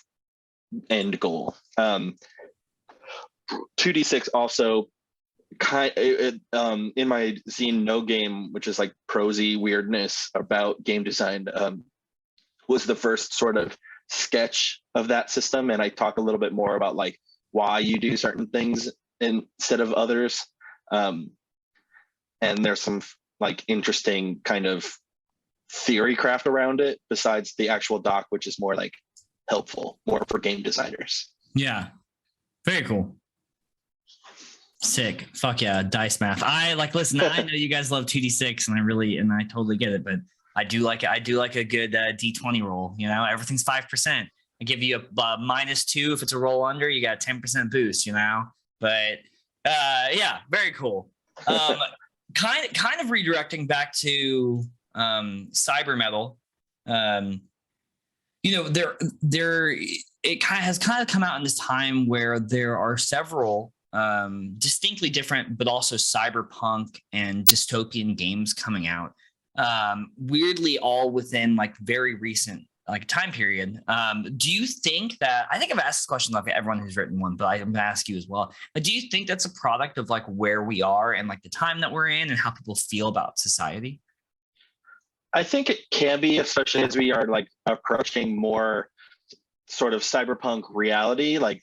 end goal. 2d6 also in my zine No Game, which is like prosy weirdness about game design, was the first sort of sketch of that system. And I talk a little bit more about like why you do certain things instead of others. And there's some like interesting kind of theory craft around it besides the actual doc, which is more like helpful, more for game designers. Yeah, very cool. Sick. Fuck yeah, dice math. Listen, I know you guys love 2d6 and I totally get it, but I do like a good d20 roll. Everything's 5%. I give you a -2 if it's a roll under, you got a 10% boost, but very cool. Kind of redirecting back to CyberMetal, it has come out in this time where there are several distinctly different but also cyberpunk and dystopian games coming out, weirdly all within like very recent like time period. Do you think that, I think I've asked this question like everyone who's written one, but I'm gonna ask you as well, but do you think that's a product of like where we are and like the time that we're in and how people feel about society? I think it can be, especially as we are like approaching more sort of cyberpunk reality, like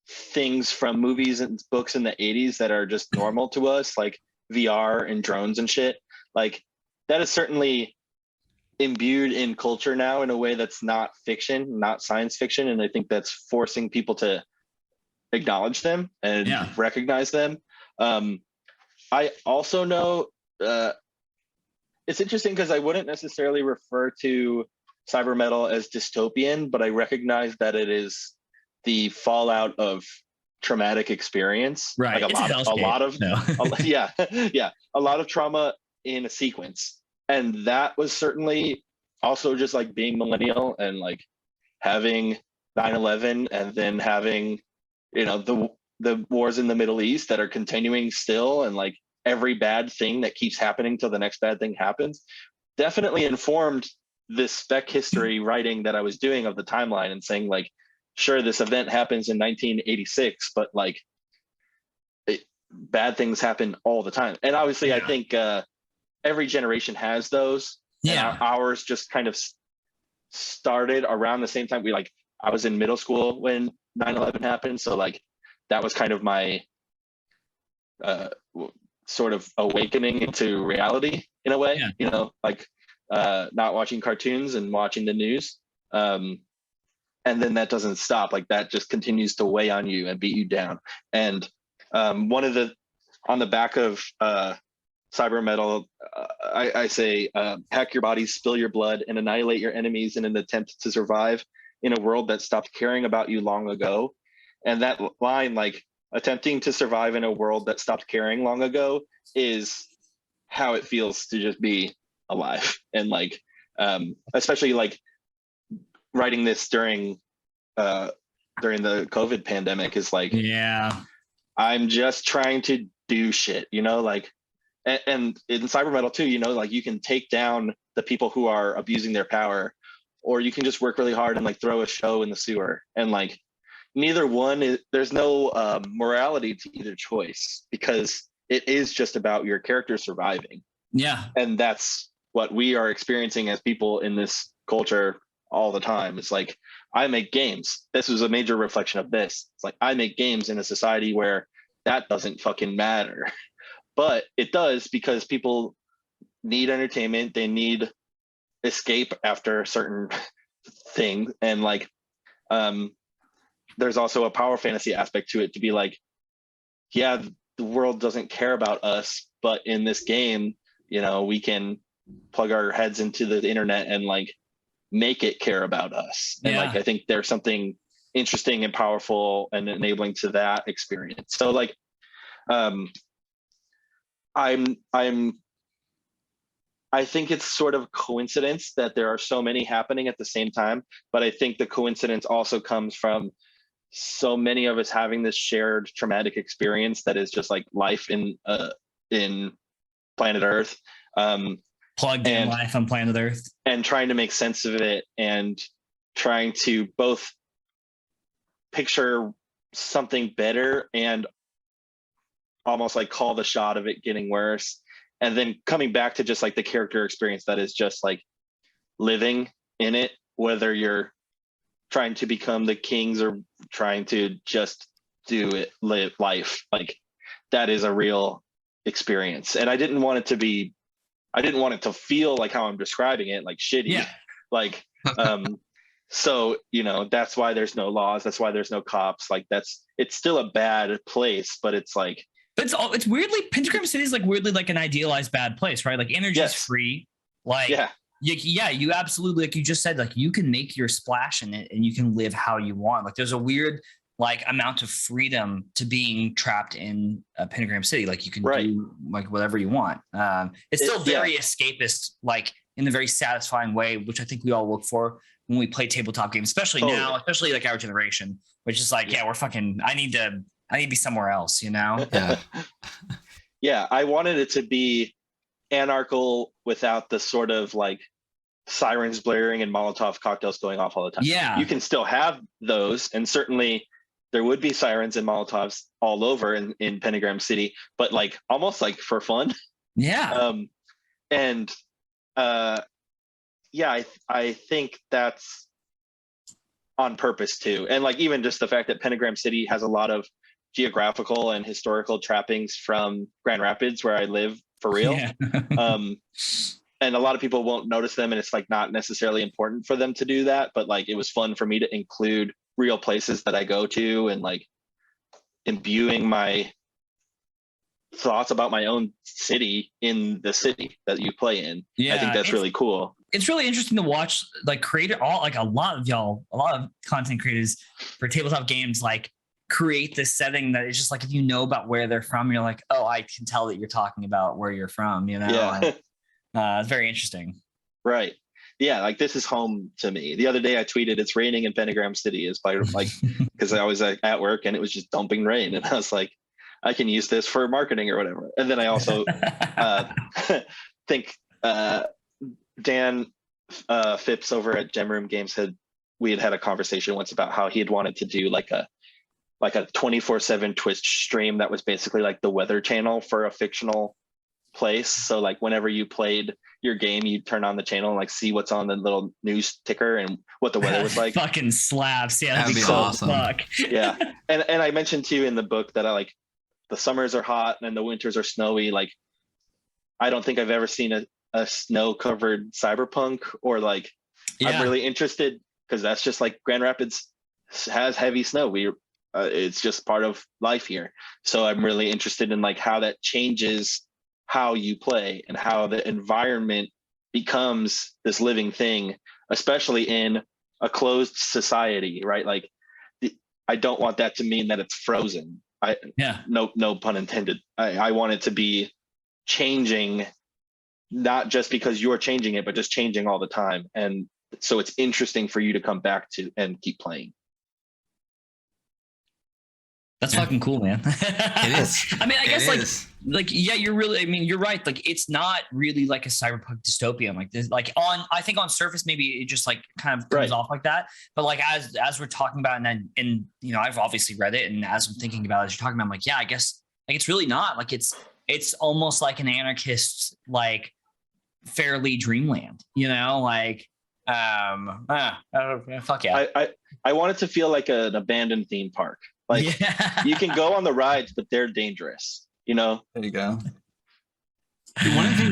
things from movies and books in the 80s that are just normal to us, like VR and drones and shit. Like that is certainly imbued in culture now in a way that's not fiction, not science fiction. And I think that's forcing people to acknowledge them and recognize them. I also know, it's interesting because I wouldn't necessarily refer to CyberMetal as dystopian, but I recognize that it is the fallout of traumatic experience. Right. Like a lot of trauma in a sequence. And that was certainly also just like being millennial and like having 9/11 and then having, the wars in the Middle East that are continuing still, and like every bad thing that keeps happening till the next bad thing happens, definitely informed this spec history writing that I was doing of the timeline and saying like, sure, this event happens in 1986, but like bad things happen all the time. And obviously I think every generation has those. Yeah. And ours just kind of started around the same time. I was in middle school when 9/11 happened, so like that was kind of my sort of awakening into reality in a way. Like not watching cartoons and watching the news. And then that doesn't stop. Like that just continues to weigh on you and beat you down. And on the back of CyberMetal, I say, hack your body, spill your blood, and annihilate your enemies in an attempt to survive in a world that stopped caring about you long ago. And that line, like, attempting to survive in a world that stopped caring long ago, is how it feels to just be alive. And like, especially like writing this during the COVID pandemic is like, yeah, I'm just trying to do shit, like, and in CyberMetal too, like you can take down the people who are abusing their power, or you can just work really hard and like throw a show in the sewer. And like neither one there's no morality to either choice, because it is just about your character surviving. Yeah. And that's what we are experiencing as people in this culture all the time. It's like, I make games. This was a major reflection of this. It's like, I make games in a society where that doesn't fucking matter. But it does, because people need entertainment. They need escape after a certain thing. And like, there's also a power fantasy aspect to it, to be like, yeah, the world doesn't care about us, but in this game, we can plug our heads into the internet and like make it care about us. And like, I think there's something interesting and powerful and enabling to that experience. So like, I think it's sort of coincidence that there are so many happening at the same time, but I think the coincidence also comes from so many of us having this shared traumatic experience that is just like life in planet Earth. Plugged in life on planet Earth. And trying to make sense of it, and trying to both picture something better and almost like call the shot of it getting worse. And then coming back to just like the character experience that is just like living in it, whether you're trying to become the kings or trying to just live life. Like that is a real experience. And I didn't want it to feel like how I'm describing it, like shitty. Yeah. Like, so, that's why there's no laws. That's why there's no cops. Like it's still a bad place, but it's like, it's weirdly, Pentagram City is like weirdly like an idealized bad place, right? Like energy is free. Like, you absolutely, like you just said, like you can make your splash in it and you can live how you want. Like there's a weird like amount of freedom to being trapped in Pentagram City. Like you can do like whatever you want. It's still very escapist, like in a very satisfying way, which I think we all look for when we play tabletop games, especially now, especially like our generation, which is like, we're fucking, I need to be somewhere else, Yeah. I wanted it to be anarchical without the sort of like sirens blaring and Molotov cocktails going off all the time. Yeah. You can still have those, and certainly there would be sirens and Molotovs all over in Pentagram City, but like almost like for fun. Yeah. I think that's on purpose too. And like even just the fact that Pentagram City has a lot of geographical and historical trappings from Grand Rapids, where I live for real. Yeah. And a lot of people won't notice them, and it's like not necessarily important for them to do that, but like it was fun for me to include real places that I go to, and like imbuing my thoughts about my own city in the city that you play in. I think that's really cool. It's really interesting to watch, like a lot of content creators for tabletop games, like create this setting that is just like, if you know about where they're from, you're like, oh, I can tell that you're talking about where you're from, Yeah. It's very interesting. Right. Yeah, like this is home to me. The other day I tweeted, it's raining in Pentagram City, is by like, because I was at work and it was just dumping rain, and I was like, I can use this for marketing or whatever. And then I also think Dan Phipps over at Gem Room Games we had a conversation once about how he had wanted to do like a 24/7 Twitch stream that was basically like the Weather Channel for a fictional place. So like whenever you played your game, you turn on the channel and like see what's on the little news ticker and what the weather was like. Fucking slaps. Yeah, That'd be so awesome. Fuck. Yeah. And I mentioned to you in the book that I like the summers are hot and the winters are snowy. Like I don't think I've ever seen a snow covered Cyberpunk, or like I'm really interested because that's just like Grand Rapids has heavy snow. It's just part of life here. So I'm really interested in like how that changes how you play and how the environment becomes this living thing, especially in a closed society, right? Like I don't want that to mean that it's frozen. No pun intended. I want it to be changing, not just because you're changing it, but just changing all the time. And so it's interesting for you to come back to and keep playing. That's fucking cool, man. It is. I mean, I guess you're really, I mean, you're right. Like, it's not really like a cyberpunk dystopian like this. Like I think on surface, maybe it just like kind of comes off like that. But like, as we're talking about, and you know, I've obviously read it, and as I'm thinking about it, as you're talking about, I'm like, yeah, I guess like it's really not like it's almost like an anarchist, like fairly dreamland, you know, like, fuck yeah. I want it to feel like an abandoned theme park. Like you can go on the rides, but they're dangerous, you know? There you go. One of the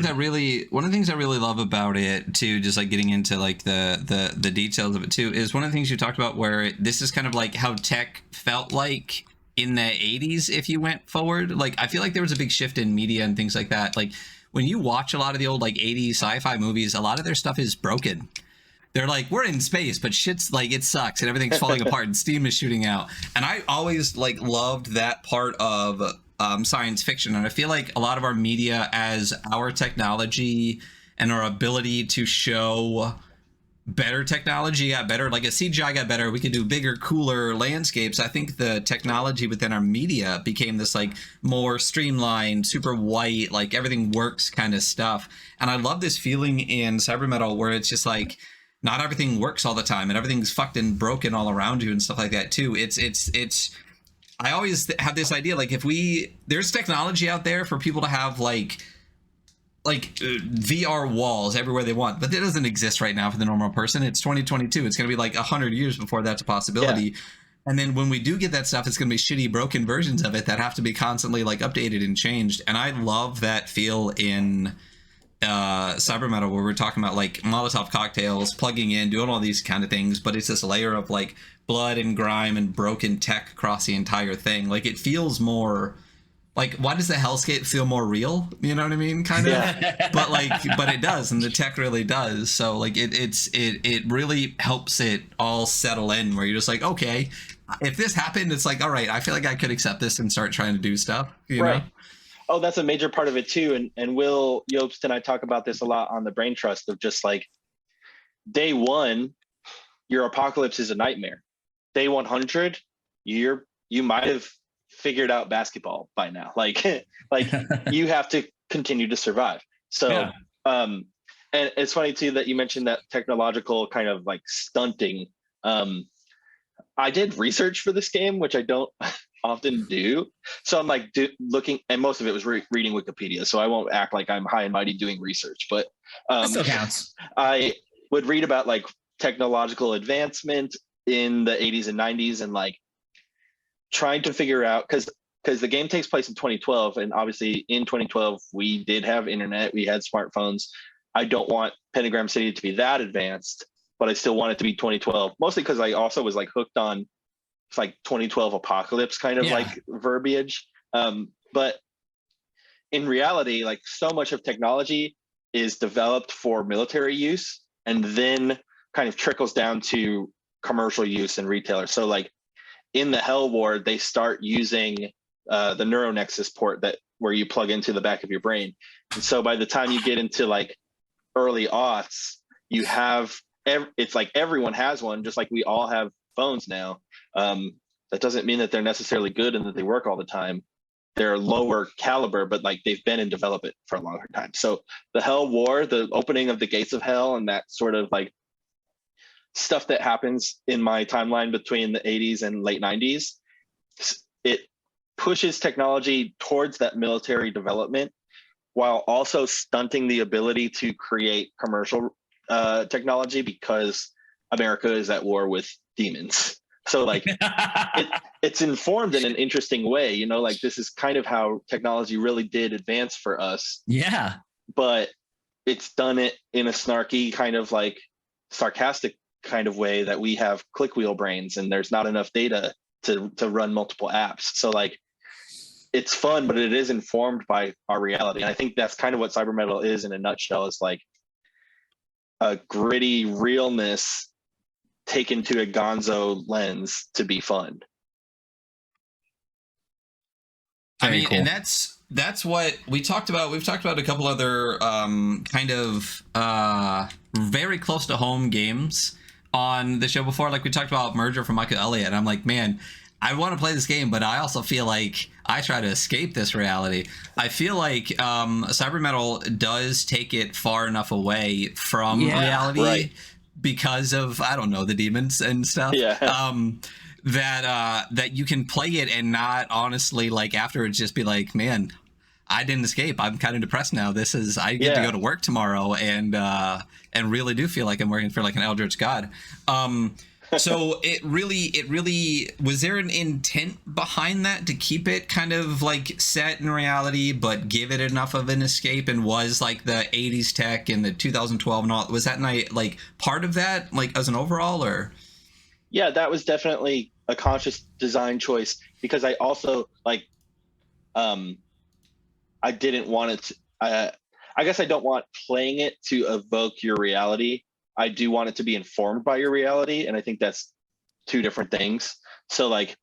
things I really love about it too, just like getting into like the details of it too, is one of the things you talked about where this is kind of like how tech felt like in the 80s if you went forward. Like I feel like there was a big shift in media and things like that. Like when you watch a lot of the old like 80s sci-fi movies, a lot of their stuff is broken. They're like, we're in space, but shit's like, it sucks and everything's falling apart and steam is shooting out. And I always like loved that part of science fiction. And I feel like a lot of our media, as our technology and our ability to show better technology got better, like a CGI got better, we could do bigger, cooler landscapes. I think the technology within our media became this like more streamlined, super white, like everything works kind of stuff. And I love this feeling in CyberMetal where it's just like, not everything works all the time and everything's fucked and broken all around you and stuff like that too. It's I always have this idea, like if there's technology out there for people to have like VR walls everywhere they want, but that doesn't exist right now for the normal person. It's 2022. It's going to be like 100 years before that's a possibility. Yeah. And then when we do get that stuff, it's going to be shitty, broken versions of it that have to be constantly like updated and changed. And I love that feel in CyberMetal where we're talking about like Molotov cocktails, plugging in, doing all these kind of things, but it's this layer of like blood and grime and broken tech across the entire thing. Like it feels more like, why does the hellscape feel more real? You know what I mean? Kind of. Yeah. but it does, and the tech really does. So like it really helps it all settle in where you're just like, okay, if this happened, it's like, all right, I feel like I could accept this and start trying to do stuff, you know? Oh, that's a major part of it too. And Will Yobst and I talk about this a lot on the Brain Trust of just like day one, your apocalypse is a nightmare. Day 100, you might have figured out basketball by now. Like you have to continue to survive. So, and it's funny too that you mentioned that technological kind of like stunting. I did research for this game, which I don't often do. So I'm like looking, and most of it was reading Wikipedia. So I won't act like I'm high and mighty doing research, but that still counts. I would read about like technological advancement in the 80s and 90s and like trying to figure out, because the game takes place in 2012. And obviously in 2012, we did have internet, we had smartphones. I don't want Pentagram City to be that advanced, but I still want it to be 2012, mostly because I also was like hooked on like 2012 apocalypse kind of like verbiage. But in reality, like so much of technology is developed for military use and then kind of trickles down to commercial use and retailers. So like in the Hell War, they start using the NeuroNexus port where you plug into the back of your brain. And so by the time you get into like early aughts, you have it's like everyone has one, just like we all have phones now. That doesn't mean that they're necessarily good and that they work all the time. They're lower caliber, but like they've been in development for a longer time. So the Hell War, the opening of the gates of hell, and that sort of like stuff that happens in my timeline between the 80s and late 90s, it pushes technology towards that military development while also stunting the ability to create commercial technology because America is at war with demons. So like it's informed in an interesting way, you know, like this is kind of how technology really did advance for us. Yeah. But it's done it in a snarky kind of like sarcastic kind of way that we have click wheel brains and there's not enough data to run multiple apps. So like it's fun, but it is informed by our reality. And I think that's kind of what CyberMetal is in a nutshell, is like a gritty realness taken to a gonzo lens to be fun. I mean, cool. And that's what we talked about. We've talked about a couple other kind of very close to home games on the show before. Like we talked about Merger from Michael Elliott. I'm like, man, I want to play this game, but I also feel like I try to escape this reality. I feel like CyberMetal does take it far enough away from reality, right, because of, I don't know, the demons and stuff. Yeah. That you can play it and not honestly like afterwards just be like, man, I didn't escape. I'm kind of depressed now. I get to go to work tomorrow and really do feel like I'm working for like an eldritch god. So it really was there an intent behind that to keep it kind of like set in reality but give it enough of an escape, and was like the 80s tech and the 2012 and all, was that night like part of that, like as an overall? Or yeah, that was definitely a conscious design choice, because I also like I didn't want it to, I guess I don't want playing it to evoke your reality. I do want it to be informed by your reality, and I think that's two different things. So like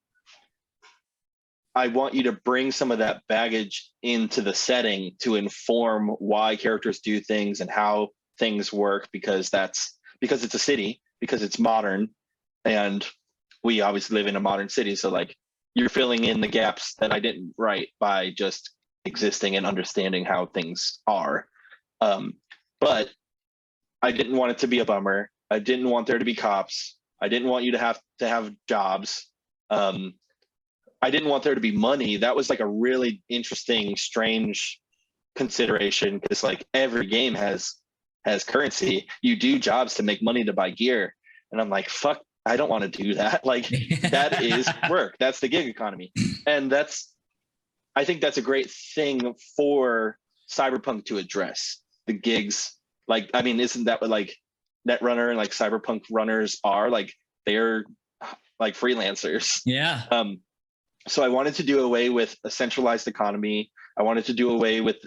I want you to bring some of that baggage into the setting to inform why characters do things and how things work, because it's a city, because it's modern, and we obviously live in a modern city. So like you're filling in the gaps that I didn't write by just existing and understanding how things are. But I didn't want it to be a bummer. I didn't want there to be cops. I didn't want you to have jobs. I didn't want there to be money. That was like a really interesting, strange consideration, because like every game has currency. You do jobs to make money to buy gear. And I'm like, fuck, I don't want to do that. Like that is work. That's the gig economy. And I think that's a great thing for Cyberpunk to address, the gigs. Like, I mean, isn't that what like Netrunner and like Cyberpunk runners are? Like they're like freelancers. Yeah. So I wanted to do away with a centralized economy. I wanted to do away with,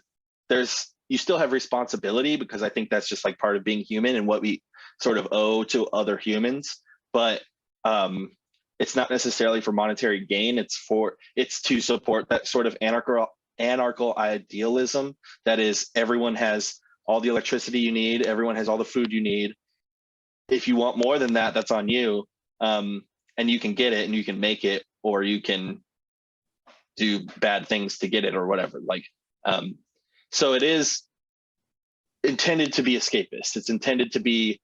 you still have responsibility, because I think that's just like part of being human and what we sort of owe to other humans. But it's not necessarily for monetary gain. It's to support that sort of anarchical idealism. That is, everyone has all the electricity you need. Everyone has all the food you need. If you want more than that, that's on you. And you can get it and you can make it, or you can do bad things to get it or whatever. Like, so it is intended to be escapist. It's intended to be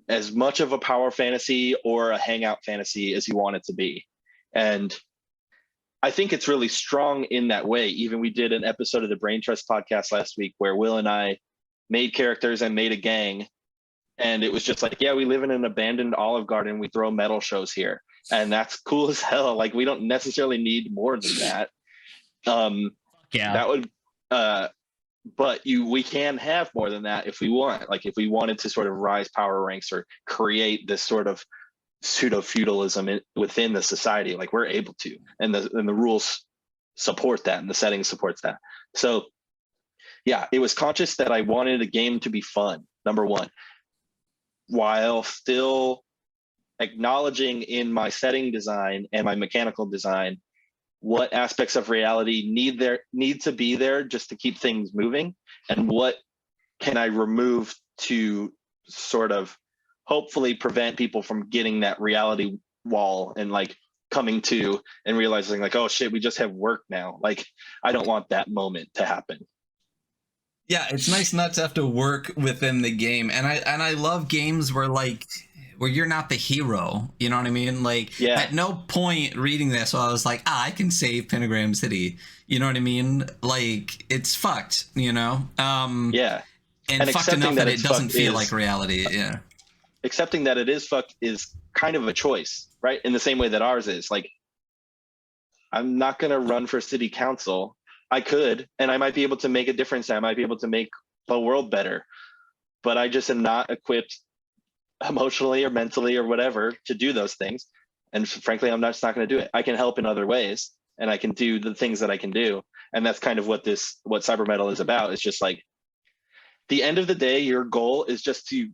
as much of a power fantasy or a hangout fantasy as you want it to be. And I think it's really strong in that way. Even we did an episode of the Brain Trust podcast last week where Will and I made characters and made a gang. And it was just like, yeah, we live in an abandoned Olive Garden. We throw metal shows here. And that's cool as hell. Like, we don't necessarily need more than that. Yeah. That would, but we can have more than that if we want. Like, if we wanted to sort of rise power ranks or create this sort of pseudo feudalism within the society, like we're able to, and the rules support that, and the setting supports that. So yeah, it was conscious that I wanted a game to be fun, number one, while still acknowledging in my setting design and my mechanical design what aspects of reality need to be there just to keep things moving, and what can I remove to sort of hopefully prevent people from getting that reality wall and like coming to and realizing like, oh shit, we just have work now. Like, I don't want that moment to happen. Yeah, it's nice not to have to work within the game. And I love games where like where you're not the hero. You know what I mean? Like, at no point reading this, I was like, I can save Pentagram City. You know what I mean? Like, it's fucked, you know? And fucked enough that it doesn't feel like reality. Yeah. Accepting that it is fucked is kind of a choice, right? In the same way that ours is. Like, I'm not going to run for city council. I could, and I might be able to make a difference. I might be able to make the world better, but I just am not equipped emotionally or mentally or whatever to do those things. And frankly, I'm just not going to do it. I can help in other ways, and I can do the things that I can do. And that's kind of what CyberMetal is about. It's just like, the end of the day, your goal is just to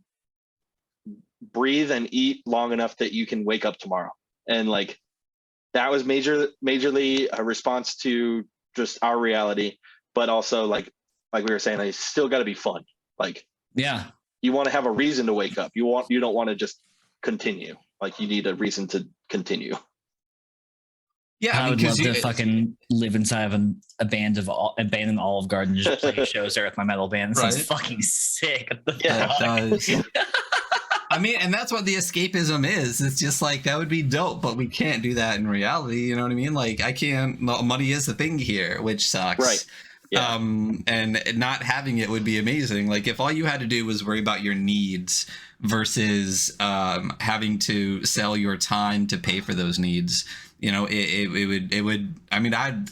breathe and eat long enough that you can wake up tomorrow. And like, that was majorly a response to just our reality, but also like we were saying, it's still got to be fun. Like, you want to have a reason to wake up. You don't want to just continue. Like, you need a reason to continue. Yeah, I would love to fucking live inside of abandoned Olive Garden, just play shows there with my metal band. It sounds fucking sick. Yeah, it does. I mean, and that's what the escapism is. It's just like, that would be dope, but we can't do that in reality. You know what I mean? Like, I can't. Money is the thing here, which sucks. Right. Yeah. And not having it would be amazing. Like, if all you had to do was worry about your needs versus having to sell your time to pay for those needs, you know, it would. I mean, at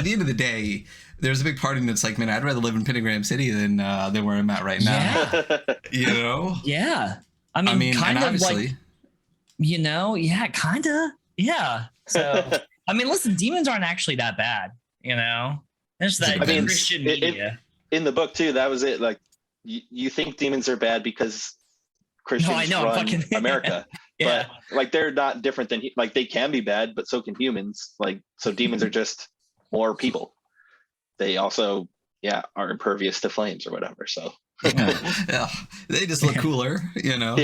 the end of the day, there's a big part of me that's like, man, I'd rather live in Pentagram City than where I'm at right now. Yeah. You know? Yeah. I mean, kind of like, you know, kind of. Yeah. So, I mean, listen, demons aren't actually that bad, you know? There's that Christian media. In the book, too, that was it. Like, you think demons are bad because Christians run America. But, like, they're not different than, like, they can be bad, but so can humans. Like, so demons are just more people. They also, are impervious to flames or whatever, so. They just look cooler, you know.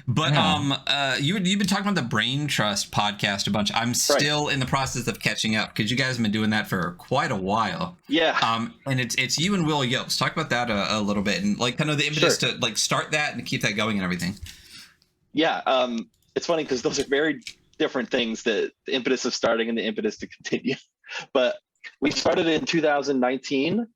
But you've been talking about the Brain Trust podcast a bunch. I'm still in the process of catching up because you guys have been doing that for quite a while. And it's you and Will Yost. Talk about that a little bit, and like kind of the impetus to like start that and keep that going and everything. It's funny because those are very different things, the impetus of starting and the impetus to continue. But we started in 2019.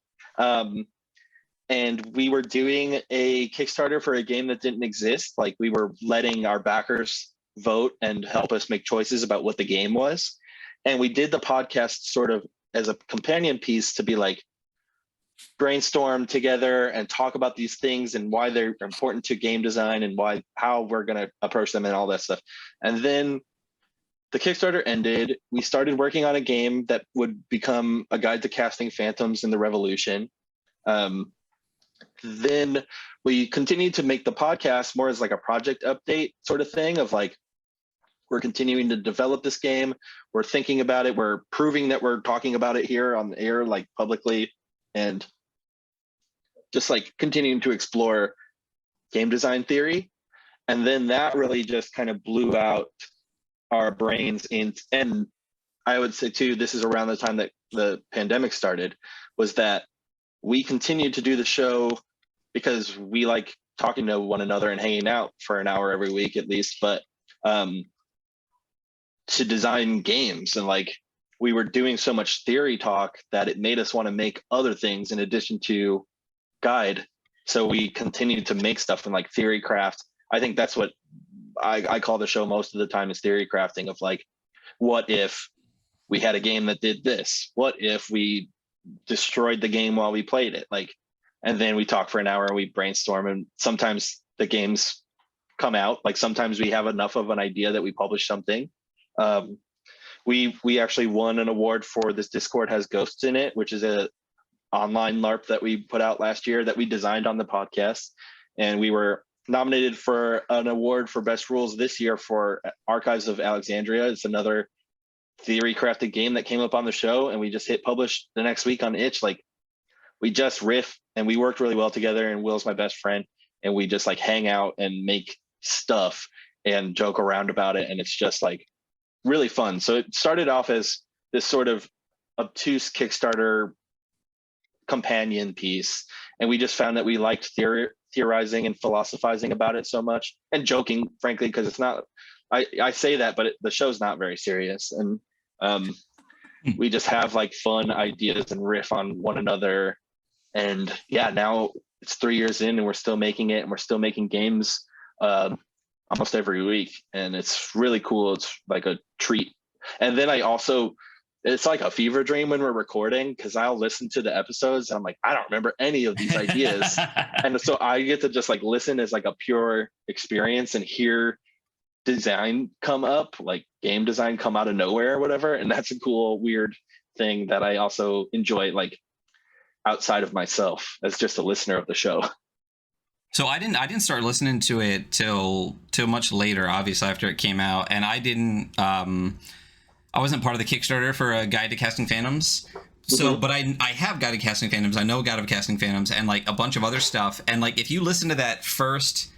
And we were doing a Kickstarter for a game that didn't exist. Like, we were letting our backers vote and help us make choices about what the game was. And we did the podcast sort of as a companion piece to be like, brainstorm together and talk about these things and why they're important to game design and how we're going to approach them and all that stuff. And then the Kickstarter ended. We started working on a game that would become a guide to casting phantoms in the Revolution. Then we continued to make the podcast more as like a project update sort of thing of like, we're continuing to develop this game. We're thinking about it. We're proving that we're talking about it here on the air, like publicly, and just like continuing to explore game design theory. And then that really just kind of blew out our brains and I would say too, this is around the time that the pandemic started, was that we continued to do the show because we like talking to one another and hanging out for an hour every week at least, but to design games. And like, we were doing so much theory talk that it made us want to make other things in addition to guide. So we continued to make stuff in like theory craft. I think that's what I call the show most of the time, is theory crafting of like, what if we had a game that did this? What if we destroyed the game while we played it? Like, and then we talk for an hour and we brainstorm, and sometimes the games come out. Like, sometimes we have enough of an idea that we publish something. We actually won an award for This Discord Has Ghosts in It, which is a online LARP that we put out last year that we designed on the podcast. And we were nominated for an award for best rules this year for Archives of Alexandria. It's another theory crafted game that came up on the show, and we just hit publish the next week on itch. Like, we just riff, and we worked really well together, and Will's my best friend, and we just like hang out and make stuff and joke around about it, and it's just like really fun. So it started off as this sort of obtuse Kickstarter companion piece, and we just found that we liked theorizing and philosophizing about it so much, and joking, frankly, because it's not. I say that, but the show's not very serious, and we just have like fun ideas and riff on one another. And yeah, now it's 3 years in, and we're still making it, and we're still making games almost every week, and it's really cool. It's like a treat. And then it's like a fever dream when we're recording, because I'll listen to the episodes and I'm like, I don't remember any of these ideas. And so I get to just like listen as like a pure experience and hear design come up, like game design come out of nowhere or whatever. And that's a cool, weird thing that I also enjoy, like outside of myself as just a listener of the show. So I didn't start listening to it till much later, obviously, after it came out. And I wasn't part of the Kickstarter for a Guide to Casting Phantoms. So, but I have Guide to Casting Phantoms. I know Guide to Casting Phantoms and like a bunch of other stuff. And like, if you listen to that first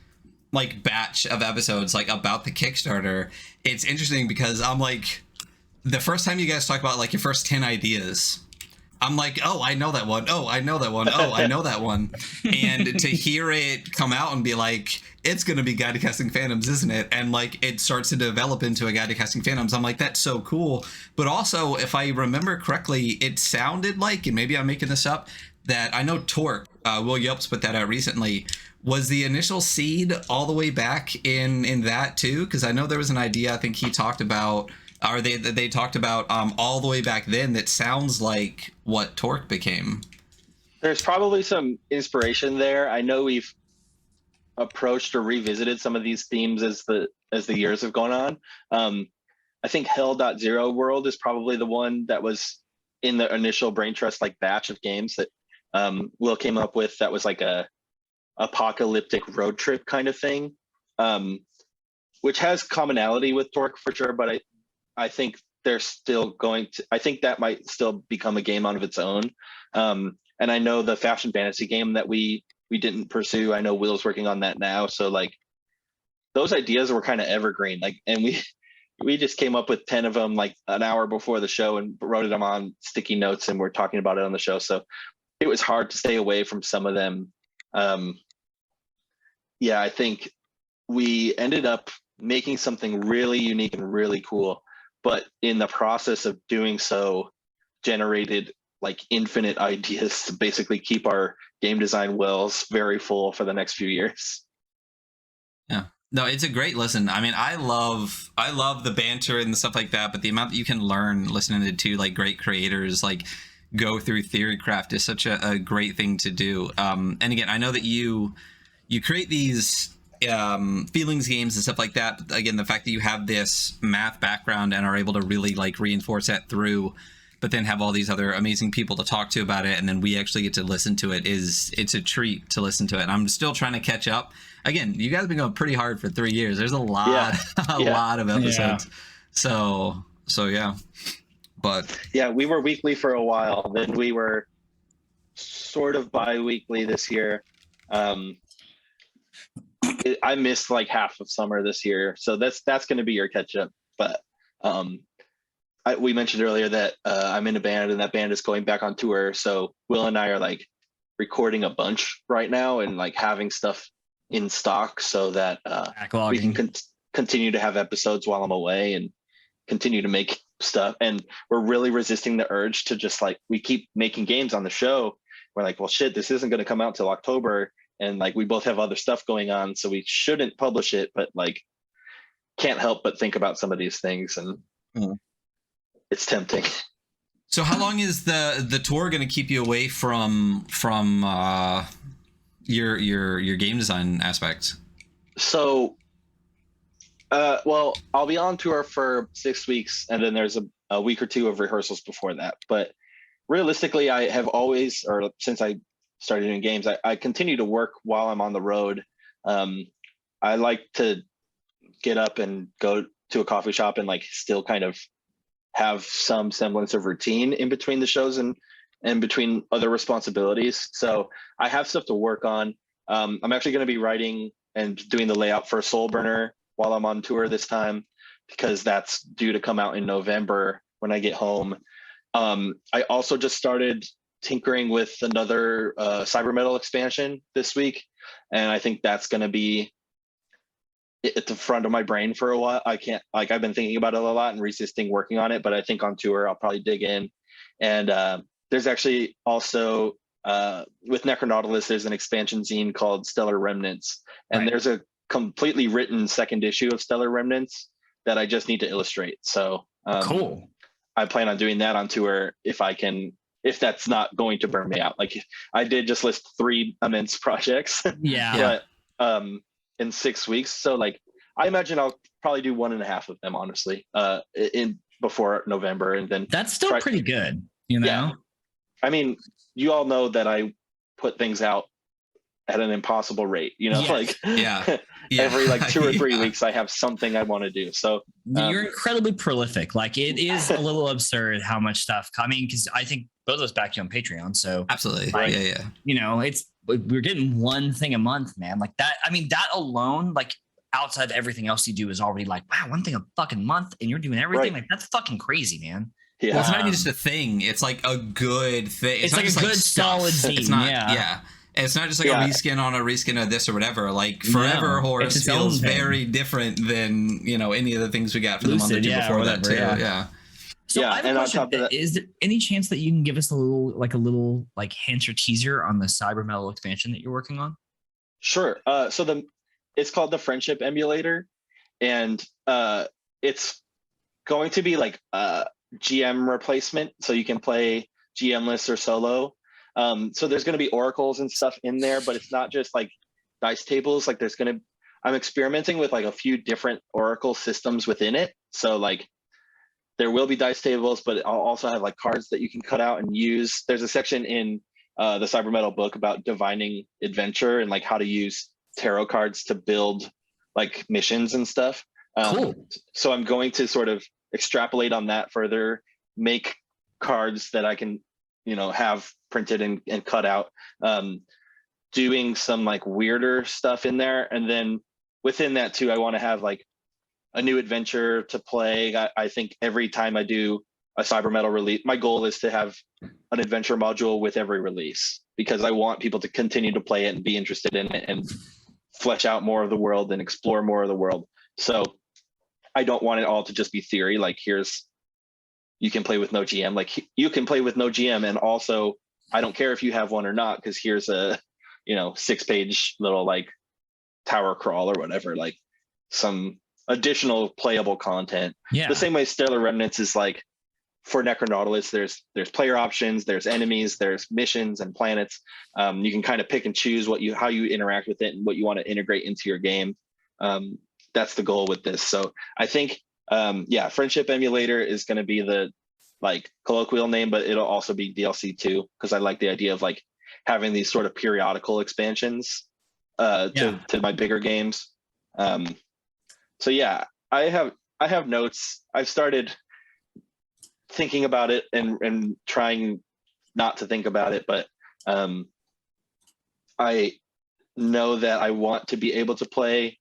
like batch of episodes, like about the Kickstarter, it's interesting because I'm like, the first time you guys talk about like your first 10 ideas, I'm like, oh, I know that one. Oh, I know that one. Oh, I know that one. And to hear it come out and be like, it's going to be Guide to Casting Phantoms, isn't it? And like, it starts to develop into a Guide to Casting Phantoms. I'm like, that's so cool. But also, if I remember correctly, it sounded like, and maybe I'm making this up, that I know Torque, Will Yelps put that out recently, was the initial seed all the way back in that too? Because I know there was an idea I think he talked about, or they talked about all the way back then, that sounds like what Torque became. There's probably some inspiration there. I know we've approached or revisited some of these themes as the years have gone on. I think Hell.0 World is probably the one that was in the initial Brain Trust like batch of games that Will came up with, that was like a apocalyptic road trip kind of thing, which has commonality with Torque for sure, but I think they're still I think that might still become a game on of its own. And I know the fashion fantasy game that we didn't pursue, I know Will's working on that now. So like those ideas were kind of evergreen, like, and we just came up with 10 of them like an hour before the show and wrote them on sticky notes, and we're talking about it on the show. So it was hard to stay away from some of them. Yeah, I think we ended up making something really unique and really cool, but in the process of doing so generated like infinite ideas to basically keep our game design wells very full for the next few years. Yeah. No, it's a great listen. I mean, I love the banter and stuff like that, but the amount that you can learn listening to two like great creators like go through theorycraft is such a great thing to do. And again, I know that you create these feelings games and stuff like that, but again, the fact that you have this math background and are able to really like reinforce that through, but then have all these other amazing people to talk to about it, and then we actually get to listen to it, it's a treat to listen to it. And I'm still trying to catch up. Again, you guys have been going pretty hard for 3 years. There's a lot lot of episodes. So yeah. But yeah, we were weekly for a while, then we were sort of bi-weekly this year. I missed like half of summer this year, so that's going to be your catch up. But we mentioned earlier that I'm in a band, and that band is going back on tour. So Will and I are like recording a bunch right now and like having stuff in stock so that we can continue to have episodes while I'm away and continue to make stuff. And we're really resisting the urge to just like, we keep making games on the show. We're like, well, shit, this isn't going to come out till October. And like, we both have other stuff going on, so we shouldn't publish it, but like, can't help but think about some of these things, and it's tempting. So how long is the tour going to keep you away from your game design aspects? So, well, I'll be on tour for 6 weeks, and then there's a week or two of rehearsals before that. But realistically, I have always, or since I started doing games, I continue to work while I'm on the road. I like to get up and go to a coffee shop and like still kind of have some semblance of routine in between the shows and between other responsibilities. So I have stuff to work on. I'm actually going to be writing and doing the layout for Soul Burner while I'm on tour this time, because that's due to come out in November when I get home. I also just started tinkering with another CyberMetal expansion this week, and I think that's going to be at the front of my brain for a while. I've been thinking about it a lot and resisting working on it, but I think on tour I'll probably dig in. And there's actually also with Necronautilus, there's an expansion zine called Stellar Remnants, and there's a completely written second issue of Stellar Remnants that I just need to illustrate. So cool. I plan on doing that on tour if that's not going to burn me out. Like, I did just list 3 immense projects. Yeah. But in 6 weeks. So like, I imagine I'll probably do 1.5 of them, honestly, before November. And then that's still pretty good, you know? Yeah. I mean, you all know that I put things out at an impossible rate, you know, like every like 2 or 3 weeks, I have something I want to do. So you're incredibly prolific. Like, it is a little absurd how much stuff. I mean, because I think both of us back you on Patreon. So absolutely, like, yeah. You know, we're getting one thing a month, man. Like that. I mean, that alone, like outside of everything else you do, is already like, wow, one thing a fucking month, and you're doing everything. Like, that's fucking crazy, man. Yeah. Well, it's not even just a thing. It's like a good thing. It's like a good solid zine. It's not, And it's not just like a reskin on a reskin of this or whatever. Like, Forever Horse feels very different than, you know, any of the things we got for Lucid, the month or two before that too. Yeah. So I have a question. Is there any chance that you can give us a little hint or teaser on the CyberMetal expansion that you're working on? Sure. So it's called the Friendship Emulator, and it's going to be like GM replacement, so you can play GM-less or solo. So there's going to be oracles and stuff in there, but it's not just like dice tables. Like, I'm experimenting with like a few different oracle systems within it. So like, there will be dice tables, but I'll also have like cards that you can cut out and use. There's a section in the CyberMetal book about divining adventure and like how to use tarot cards to build like missions and stuff. Cool. So I'm going to sort of extrapolate on that further, make cards that I can, you know, have printed and cut out, doing some like weirder stuff in there. And then within that too, I want to have like a new adventure to play. I think every time I do a CyberMetal release, my goal is to have an adventure module with every release, because I want people to continue to play it and be interested in it and flesh out more of the world and explore more of the world. So I don't want it all to just be theory. Like, you can play with no GM. Like, you can play with no GM, and also I don't care if you have one or not, because here's a, you know, 6-page little like tower crawl or whatever, like some additional playable content. The same way Stellar Remnants is like, for Necronautilus, there's player options, there's enemies, there's missions and planets. You can kind of pick and choose how you interact with it and what you want to integrate into your game. That's the goal with this. So I think Friendship Emulator is going to be the like colloquial name, but it'll also be DLC too, because I like the idea of like having these sort of periodical expansions to my bigger games. So yeah, I have notes. I've started thinking about it and trying not to think about it, but I know that I want to be able to play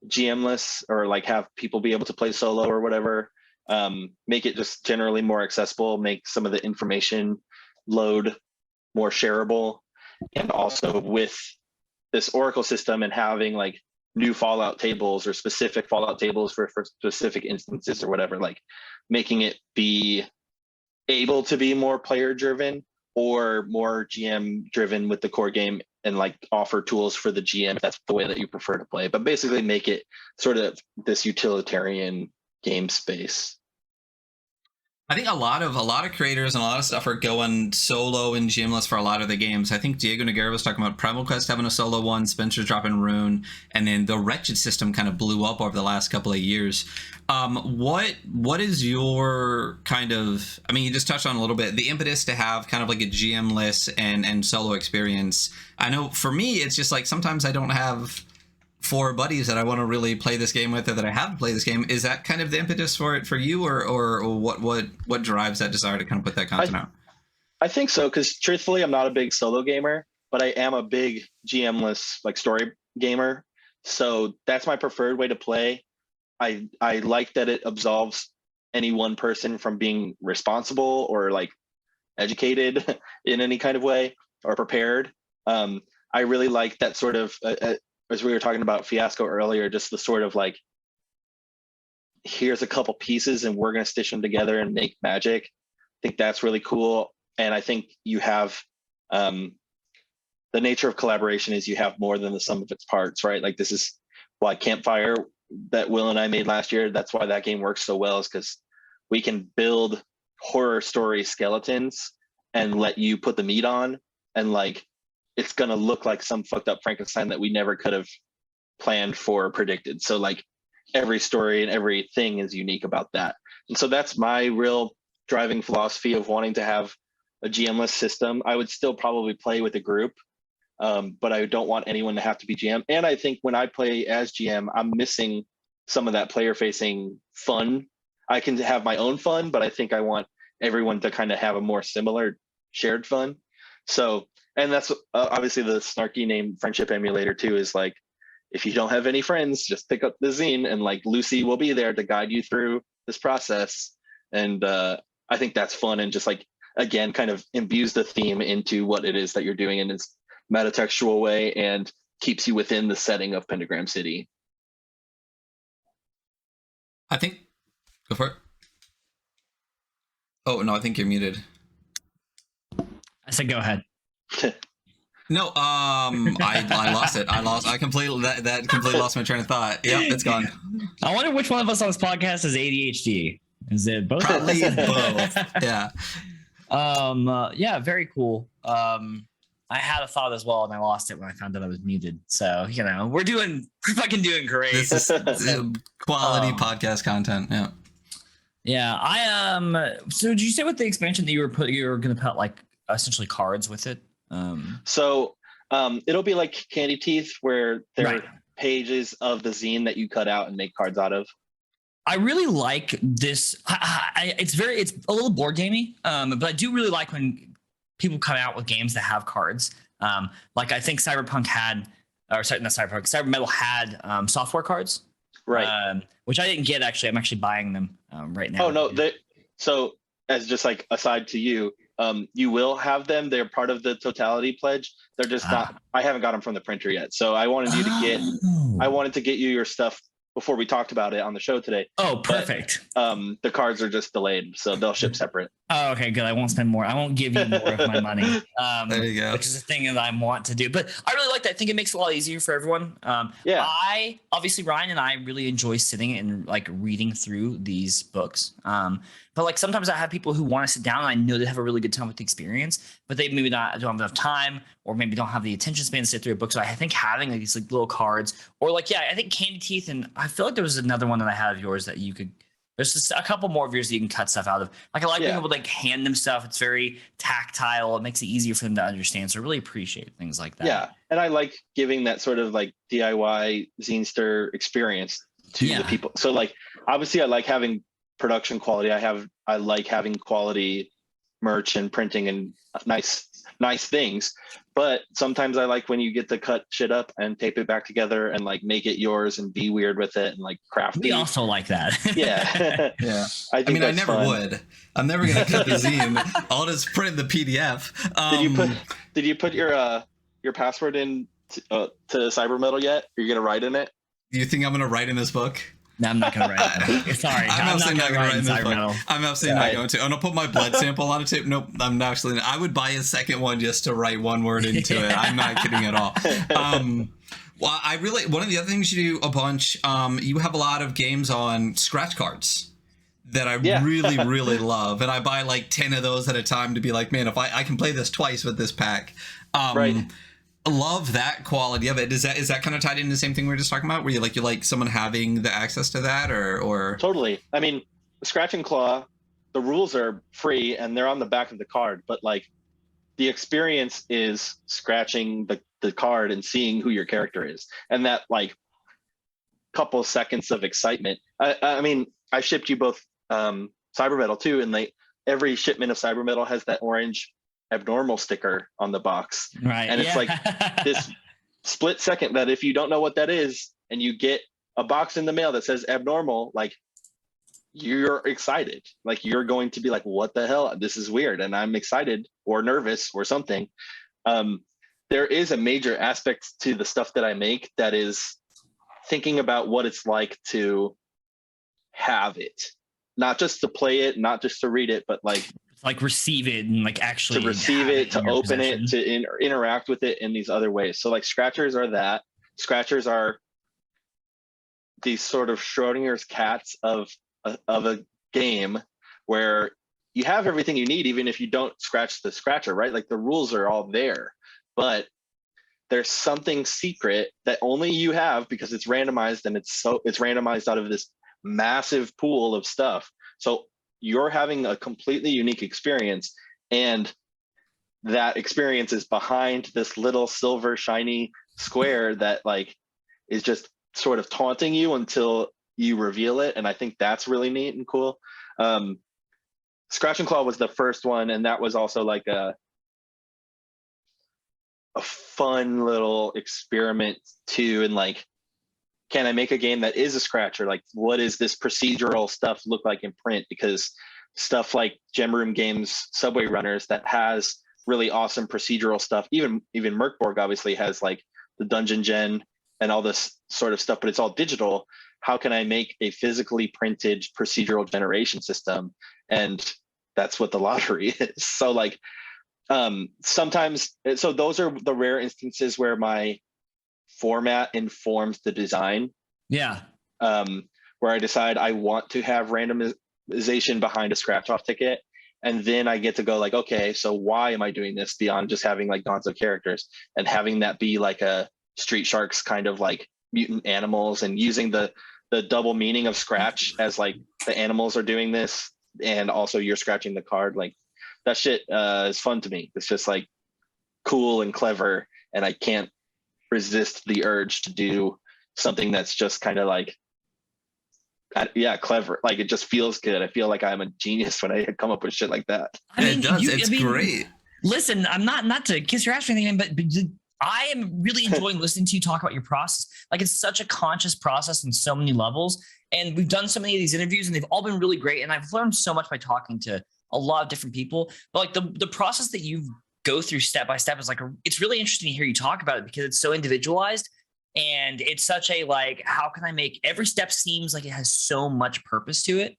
GM-less, or like have people be able to play solo or whatever. Make it just generally more accessible, make some of the information load more shareable, and also with this Oracle system and having like new Fallout tables or specific Fallout tables for specific instances or whatever, like making it be able to be more player driven or more GM driven with the core game, and like offer tools for the GM if that's the way that you prefer to play, but basically make it sort of this utilitarian game space. I think a lot of creators and a lot of stuff are going solo and GM-less for a lot of the games. I think Diego Noguera was talking about Primal Quest having a solo one, Spencer's dropping Rune, and then the Wretched system kind of blew up over the last couple of years. What is your kind of, I mean, you just touched on a little bit, the impetus to have kind of like a GM-less and solo experience? I know for me, it's just like sometimes I don't have 4 buddies that I want to really play this game with, or that I have to play this game. Is that kind of the impetus for it for you, or what drives that desire to kind of put that content out? I think so, because truthfully, I'm not a big solo gamer, but I am a big GM-less like story gamer. So that's my preferred way to play. I like that it absolves any one person from being responsible or like educated in any kind of way or prepared. I really like that sort of, as we were talking about Fiasco earlier, just the sort of like, here's a couple pieces and we're going to stitch them together and make magic. I think that's really cool. And I think you have, the nature of collaboration is you have more than the sum of its parts, right? Like this is why Campfire that Will and I made last year, that's why that game works so well, is because we can build horror story skeletons and let you put the meat on, and like it's gonna look like some fucked up Frankenstein that we never could have planned for or predicted. So like every story and everything is unique about that. And so that's my real driving philosophy of wanting to have a GM-less system. I would still probably play with a group, but I don't want anyone to have to be GM. And I think when I play as GM, I'm missing some of that player-facing fun. I can have my own fun, but I think I want everyone to kind of have a more similar shared fun. So, and that's obviously the snarky name Friendship Emulator too, is like, if you don't have any friends, just pick up the zine and like Lucy will be there to guide you through this process. And I think that's fun, and just like, again, kind of imbues the theme into what it is that you're doing in this metatextual way and keeps you within the setting of Pentagram City. I think, go for it. Oh, no, I think you're muted. I said, go ahead. No, I lost it. I completely, that completely lost my train of thought. Yep, it's gone. I wonder which one of us on this podcast has ADHD. Is it both? Probably both. Yeah. Yeah, very cool. I had a thought as well, and I lost it when I found out I was muted. So, you know, we're fucking doing great. This is quality podcast content. Yeah. Yeah. So did you say with the expansion that you were going to put like essentially cards with it? So it'll be like Candy Teeth, where there are pages of the zine that you cut out and make cards out of. I really like this. It's a little board gamey, but I do really like when people come out with games that have cards. Like I think Cyberpunk had, or sorry, not Cyberpunk, CyberMetal had software cards, right? Which I didn't get actually. I'm actually buying them right now. Oh no! So as just like aside to you, you will have them. They're part of the totality pledge. They're just not. I haven't got them from the printer yet, so I wanted you to get. I wanted to get you your stuff before we talked about it on the show today. Oh, perfect. But, the cards are just delayed, so they'll ship separate. Oh, okay, good. I won't spend more. I won't give you more of my money. There you go. Which is a thing that I want to do. But I really like that. I think it makes it a lot easier for everyone. Yeah. Obviously, Ryan and I really enjoy sitting and like reading through these books. But like sometimes I have people who want to sit down and I know they have a really good time with the experience, but they maybe don't have enough time, or maybe don't have the attention span to sit through a book. So I think having like these like little cards, or like, yeah, I think Candy Teeth, and I feel like there was another one that I had of yours that you could. There's just a couple more of yours that you can cut stuff out of. Like I like being able to like hand them stuff. It's very tactile. It makes it easier for them to understand. So I really appreciate things like that. Yeah, and I like giving that sort of like DIY zinester experience to the people. So like obviously I like having production quality. I like having quality merch and printing and nice things. But sometimes I like when you get to cut shit up and tape it back together and like make it yours and be weird with it and like crafty. We also like that. Yeah. Yeah. I mean, I never would. I'm never gonna cut the zine. I'll just print the PDF. Did you put your password in to CyberMetal yet? Are you gonna write in it? Do you think I'm gonna write in this book? No, I'm not gonna write it. Sorry, I'm absolutely not gonna write in this book. I'm absolutely not going to. I'm gonna put my blood sample on a tape. Nope, I'm actually not. I would buy a second one just to write one word into it. I'm not kidding at all. Well, one of the other things you do a bunch, you have a lot of games on scratch cards that I really, really love. And I buy like 10 of those at a time to be like, man, if I can play this twice with this pack. Right. Love that quality of it. Is that kind of tied into the same thing we were just talking about, where you like someone having the access to that, or Totally. I mean, Scratch and Claw, the rules are free and they're on the back of the card, but like the experience is scratching the card and seeing who your character is, and that like couple seconds of excitement. I mean, I shipped you both CyberMetal too, and every shipment of CyberMetal has that orange abnormal sticker on the box, right? And it's like this split second that if you don't know what that is and you get a box in the mail that says abnormal, like you're excited. Like you're going to be like, what the hell? This is weird. And I'm excited or nervous or something. There is a major aspect to the stuff that I make that is thinking about what it's like to have it, not just to play it, not just to read it, but like receive it and like actually to receive it, to open possession. it, to interact with it in these other ways. So like scratchers are that. Scratchers are these sort of Schrodinger's cats of a game where you have everything you need, even if you don't scratch the scratcher, right? Like the rules are all there, but there's something secret that only you have because it's randomized, and it's randomized out of this massive pool of stuff. So you're having a completely unique experience, and that experience is behind this little silver shiny square that like is just sort of taunting you until you reveal it. And I think that's really neat and cool. Scratch and Claw was the first one, and that was also like a fun little experiment too. And like, can I make a game that is a scratcher? Like, what is this procedural stuff look like in print? Because stuff like Gem Room Games Subway Runners that has really awesome procedural stuff. Even Merkborg obviously has like the dungeon gen and all this sort of stuff, but it's all digital. How can I make a physically printed procedural generation system? And that's what the lottery is. So like, sometimes, so those are the rare instances where my format informs the design. Yeah. Where I decide I want to have randomization behind a scratch off ticket. And then I get to go like, okay, so why am I doing this beyond just having like gonzo characters and having that be like a Street Sharks kind of like mutant animals, and using the double meaning of scratch as like the animals are doing this and also you're scratching the card. Like that shit is fun to me. It's just like cool and clever, and I can't resist the urge to do something that's just kind of like, yeah, clever. Like it just feels good. I feel like I'm a genius when I come up with shit like that. I mean, it does. It's great. Listen, I'm not to kiss your ass or anything, but I am really enjoying listening to you talk about your process. Like it's such a conscious process on so many levels. And we've done so many of these interviews and they've all been really great. And I've learned so much by talking to a lot of different people. But like the process that you go through step by step is like, it's really interesting to hear you talk about it because it's so individualized. And it's such a like, how can I make every step seems like it has so much purpose to it.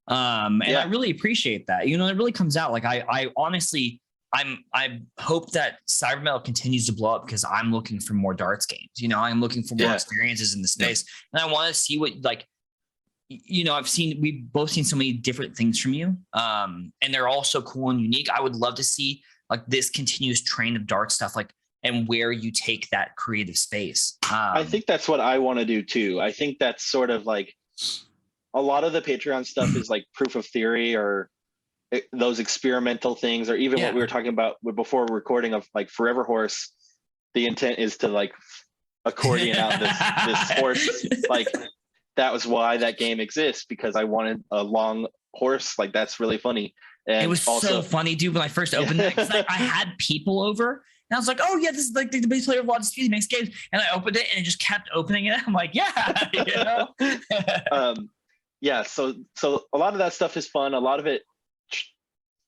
And I really appreciate that. You know, it really comes out like I honestly, I hope that CyberMetal continues to blow up because I'm looking for more darts games. You know, I'm looking for more experiences in the space, and I want to see what like, you know, we've both seen so many different things from you, and they're all so cool and unique. I would love to see like this continuous train of dart stuff, like, and where you take that creative space. I think that's what I want to do too. I think that's sort of like a lot of the Patreon stuff is like proof of theory or those experimental things, or even what we were talking about before recording of like Forever Horse. The intent is to like accordion out this horse. Like that was why that game exists, because I wanted a long horse. Like that's really funny. And it was also so funny, dude, when I first opened it, because I had people over and I was like, oh yeah, this is like the bass player of Lost Speed makes games. And I opened it and it just kept opening it. I'm like, yeah, you know? Yeah. So a lot of that stuff is fun. A lot of it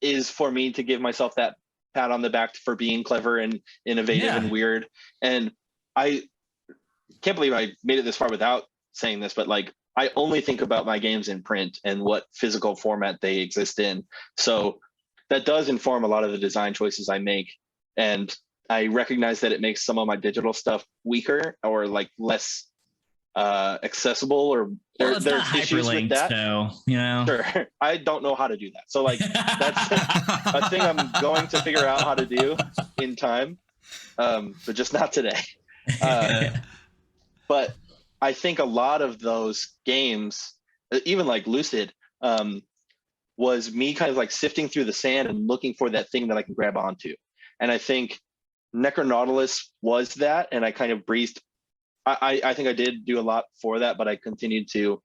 is for me to give myself that pat on the back for being clever and innovative and weird. And I can't believe I made it this far without saying this, but like, I only think about my games in print and what physical format they exist in. So that does inform a lot of the design choices I make. And I recognize that it makes some of my digital stuff weaker or like less accessible, or there's issues with that. So, you know, sure. I don't know how to do that. So like that's a thing I'm going to figure out how to do in time, but just not today. But I think a lot of those games, even like Lucid, was me kind of like sifting through the sand and looking for that thing that I can grab onto. And I think Necronautilus was that, and I kind of breezed. I think I did do a lot for that, but I continued to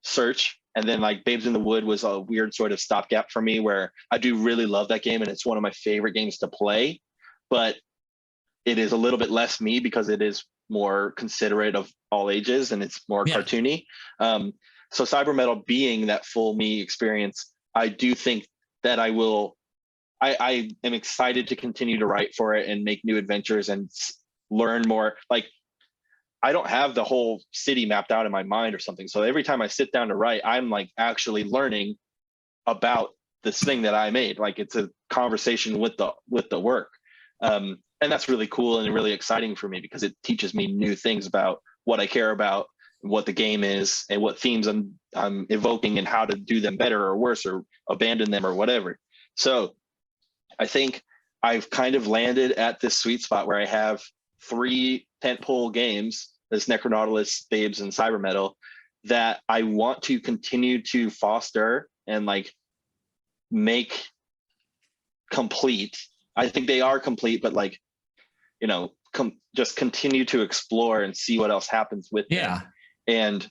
search. And then like Babes in the Wood was a weird sort of stopgap for me, where I do really love that game and it's one of my favorite games to play, but it is a little bit less me because it is more considerate of all ages and it's more cartoony. so CyberMetal being that full me experience, I do think that I am excited to continue to write for it and make new adventures and learn more. Like, I don't have the whole city mapped out in my mind or something. So every time I sit down to write, I'm like actually learning about this thing that I made. Like, it's a conversation with the work. And that's really cool and really exciting for me because it teaches me new things about what I care about, what the game is, and what themes I'm evoking and how to do them better or worse or abandon them or whatever. So I think I've kind of landed at this sweet spot where I have 3 tentpole games, as Necronautilus, Babes, and CyberMetal, that I want to continue to foster and like make complete. I think they are complete, but like, you know, just continue to explore and see what else happens with them. And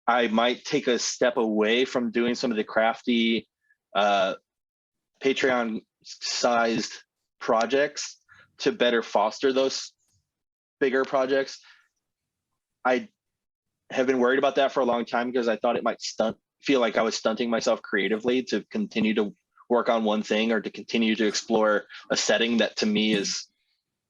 I might take a step away from doing some of the crafty Patreon sized projects to better foster those bigger projects. I have been worried about that for a long time because I thought it might feel like I was stunting myself creatively to continue to work on one thing or to continue to explore a setting that to me is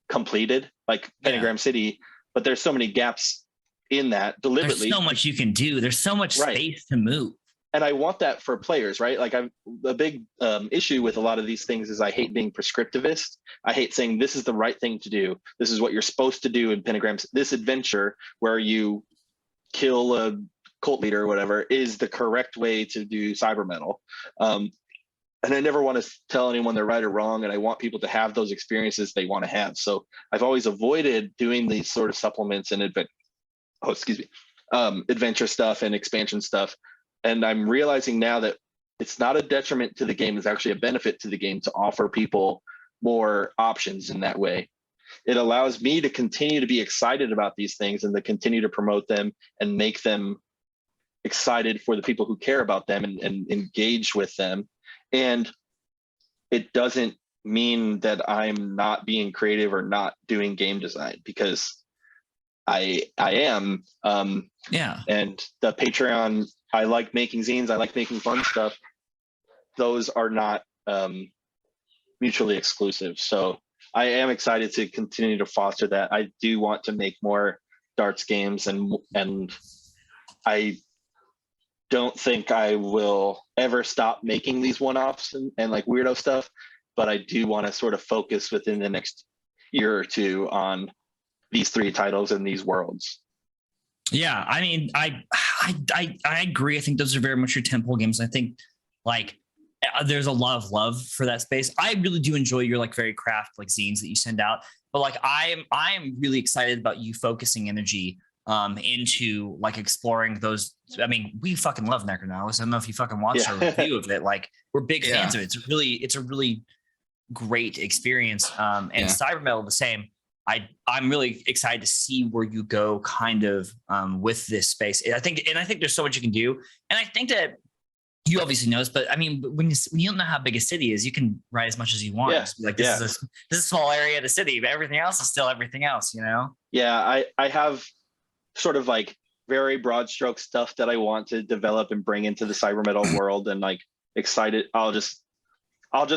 completed, like Pentagram City. But there's so many gaps in that deliberately. There's so much you can do. There's so much space to move. And I want that for players, right? Like, a big issue with a lot of these things is I hate being prescriptivist. I hate saying this is the right thing to do. This is what you're supposed to do in Pentagrams. This adventure where you kill a cult leader or whatever is the correct way to do CyberMetal. And I never want to tell anyone they're right or wrong. And I want people to have those experiences they want to have. So I've always avoided doing these sort of supplements and adventure stuff and expansion stuff. And I'm realizing now that it's not a detriment to the game. It's actually a benefit to the game to offer people more options in that way. It allows me to continue to be excited about these things and to continue to promote them and make them excited for the people who care about them and engage with them. And it doesn't mean that I'm not being creative or not doing game design, because I am. And the Patreon, I like making zines, I like making fun stuff. Those are not mutually exclusive. So I am excited to continue to foster that. I do want to make more darts games, and I don't think I will ever stop making these one-offs and like weirdo stuff, but I do want to sort of focus within the next year or two on these 3 titles and these worlds. Yeah, I mean, I agree. I think those are very much your tentpole games. I think like there's a lot of love for that space. I really do enjoy your like very craft like zines that you send out, but like I am really excited about you focusing energy into like exploring those. I mean, we fucking love Necronautilus. I don't know if you fucking watched our review of it. Like, we're big fans of it. It's a really great experience. And CyberMetal the same. I'm really excited to see where you go kind of with this space. I think there's so much you can do. And I think that you obviously know this, but I mean, when you don't know how big a city is, you can write as much as you want. Yeah. Like this is a small area of the city, but everything else is still everything else, you know? Yeah, I have sort of like very broad stroke stuff that I want to develop and bring into the CyberMetal world, and like excited. I'll just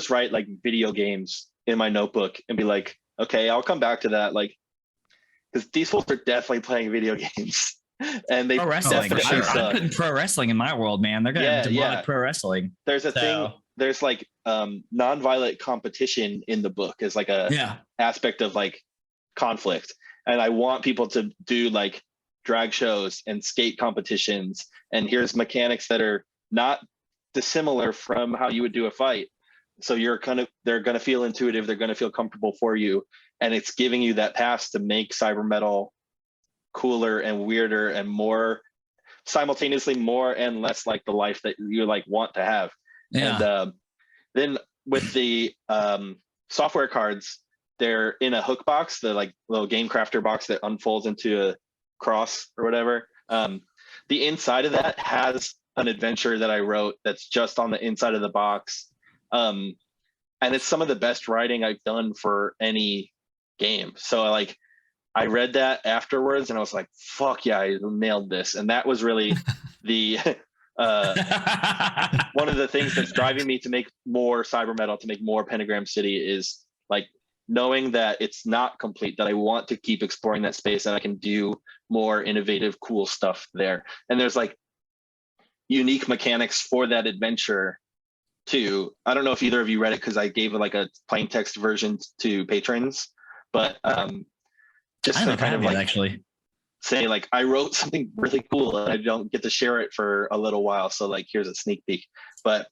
write like video games in my notebook and be like, okay, I'll come back to that. Like, because these folks are definitely playing video games. And they definitely suck. I'm putting pro wrestling in my world, man. They're gonna demonic pro wrestling. There's a thing. There's like non-violent competition in the book as like a aspect of like conflict, and I want people to do like drag shows and skate competitions. And here's mechanics that are not dissimilar from how you would do a fight. So they're gonna feel intuitive. They're gonna feel comfortable for you, and it's giving you that pass to make CyberMetal cooler and weirder and more simultaneously more and less like the life that you like want to have. And then with the software cards, they're in a hook box, the like little game crafter box that unfolds into a cross or whatever. The inside of that has an adventure that I wrote that's just on the inside of the box, and it's some of the best writing I've done for any game. So like I read that afterwards and I was like, fuck yeah, I nailed this. And that was really the one of the things that's driving me to make more CyberMetal, to make more Pentagram City, is like knowing that it's not complete, that I want to keep exploring that space and I can do more innovative, cool stuff there. And there's like unique mechanics for that adventure too. I don't know if either of you read it, because I gave like a plain text version to patrons, but just to kind of like actually say like I wrote something really cool and I don't get to share it for a little while, so like here's a sneak peek. But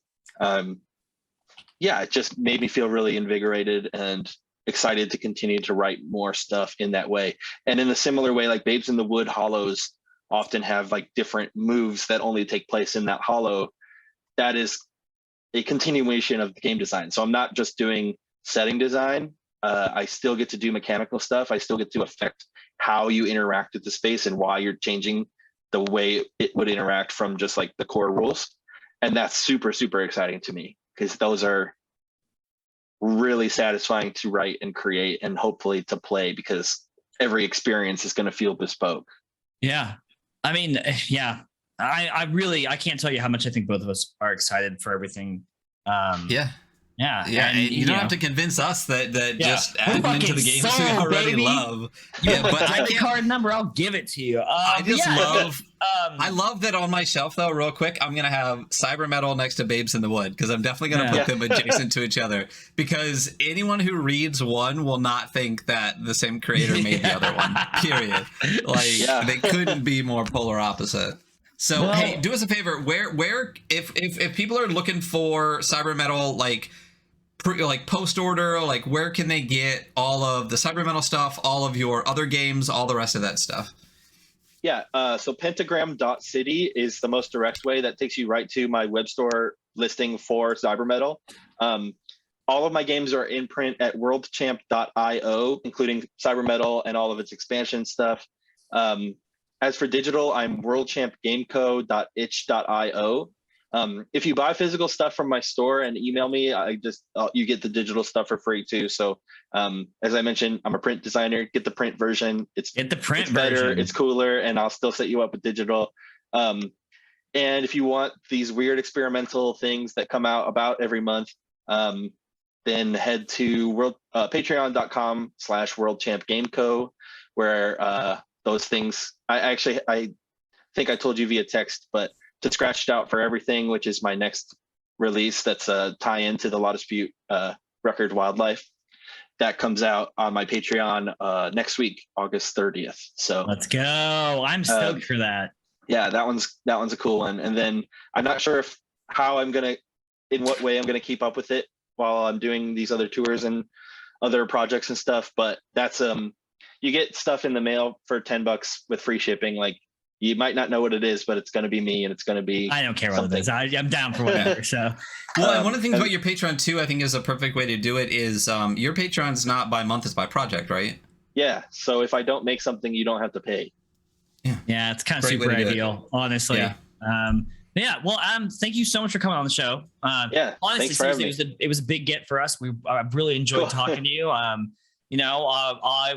yeah, it just made me feel really invigorated and excited to continue to write more stuff in that way. And in a similar way, like Babes in the Wood hollows often have like different moves that only take place in that hollow. That is a continuation of the game design. So I'm not just doing setting design. I still get to do mechanical stuff. I still get to affect how you interact with the space and why you're changing the way it would interact from just like the core rules. And that's super, super exciting to me, because those are really satisfying to write and create and hopefully to play, because every experience is going to feel bespoke. Yeah. I mean, yeah, I can't tell you how much I think both of us are excited for everything. Yeah, and you don't have to convince us that just add them into the games we already love. Yeah, but I get card number, I'll give it to you. I just love. I love that on my shelf though. Real quick, I'm gonna have CyberMetal next to Babes in the Wood, because I'm definitely gonna put them adjacent to each other. Because anyone who reads one will not think that the same creator made the other one. Period. Like they couldn't be more polar opposite. So hey, do us a favor. Where if people are looking for CyberMetal, like post order, like where can they get all of the CyberMetal stuff, all of your other games, all the rest of that stuff? Yeah, so pentagram.city is the most direct way. That takes you right to my web store listing for CyberMetal. All of my games are in print at worldchamp.io, including CyberMetal and all of its expansion stuff. As for digital, I'm worldchampgameco.itch.io. If you buy physical stuff from my store and email me, you get the digital stuff for free too. So as I mentioned, I'm a print designer. Get the print version. It's better, it's cooler, and I'll still set you up with digital. And if you want these weird experimental things that come out about every month, then head to patreon.com/worldchampgameco, where those things, I think I told you via text, but to Scratched Out for Everything, which is my next release that's a tie-in to the Law Dispute record Wildlife, that comes out on my Patreon next week, August 30th. So let's go. I'm stoked for that. Yeah, that one's a cool one. And then I'm not sure in what way I'm gonna keep up with it while I'm doing these other tours and other projects and stuff. But that's you get stuff in the mail for $10 with free shipping. Like, you might not know what it is, but it's going to be me, and it's going to be. I don't care what it is. I'm down for whatever. So, well, and one of the things about your Patreon too, I think, is a perfect way to do it. Is your Patreon's not by month; it's by project, right? Yeah. So if I don't make something, you don't have to pay. Yeah, it's kind of super ideal, honestly. Yeah. Well, thank you so much for coming on the show. Honestly, seriously, it was a big get for us. I really enjoyed talking to you. I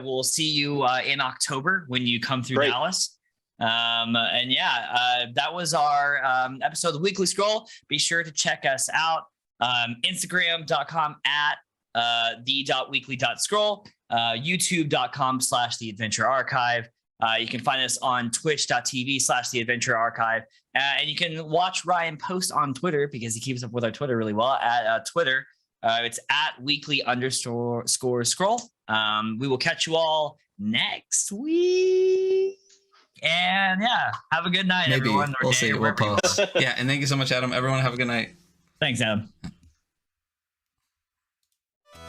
will see you in October when you come through Dallas. That was our episode of the Weekly Scroll. Be sure to check us out. Instagram.com at the.weekly.scroll, youtube.com/theadventurearchive. You can find us on twitch.tv/theadventurearchive. And you can watch Ryan post on Twitter, because he keeps up with our Twitter really well, at Twitter. It's at weekly_scroll. We will catch you all next week. And have a good night, everyone. We'll see. We'll post. And thank you so much, Adam. Everyone, have a good night. Thanks, Adam.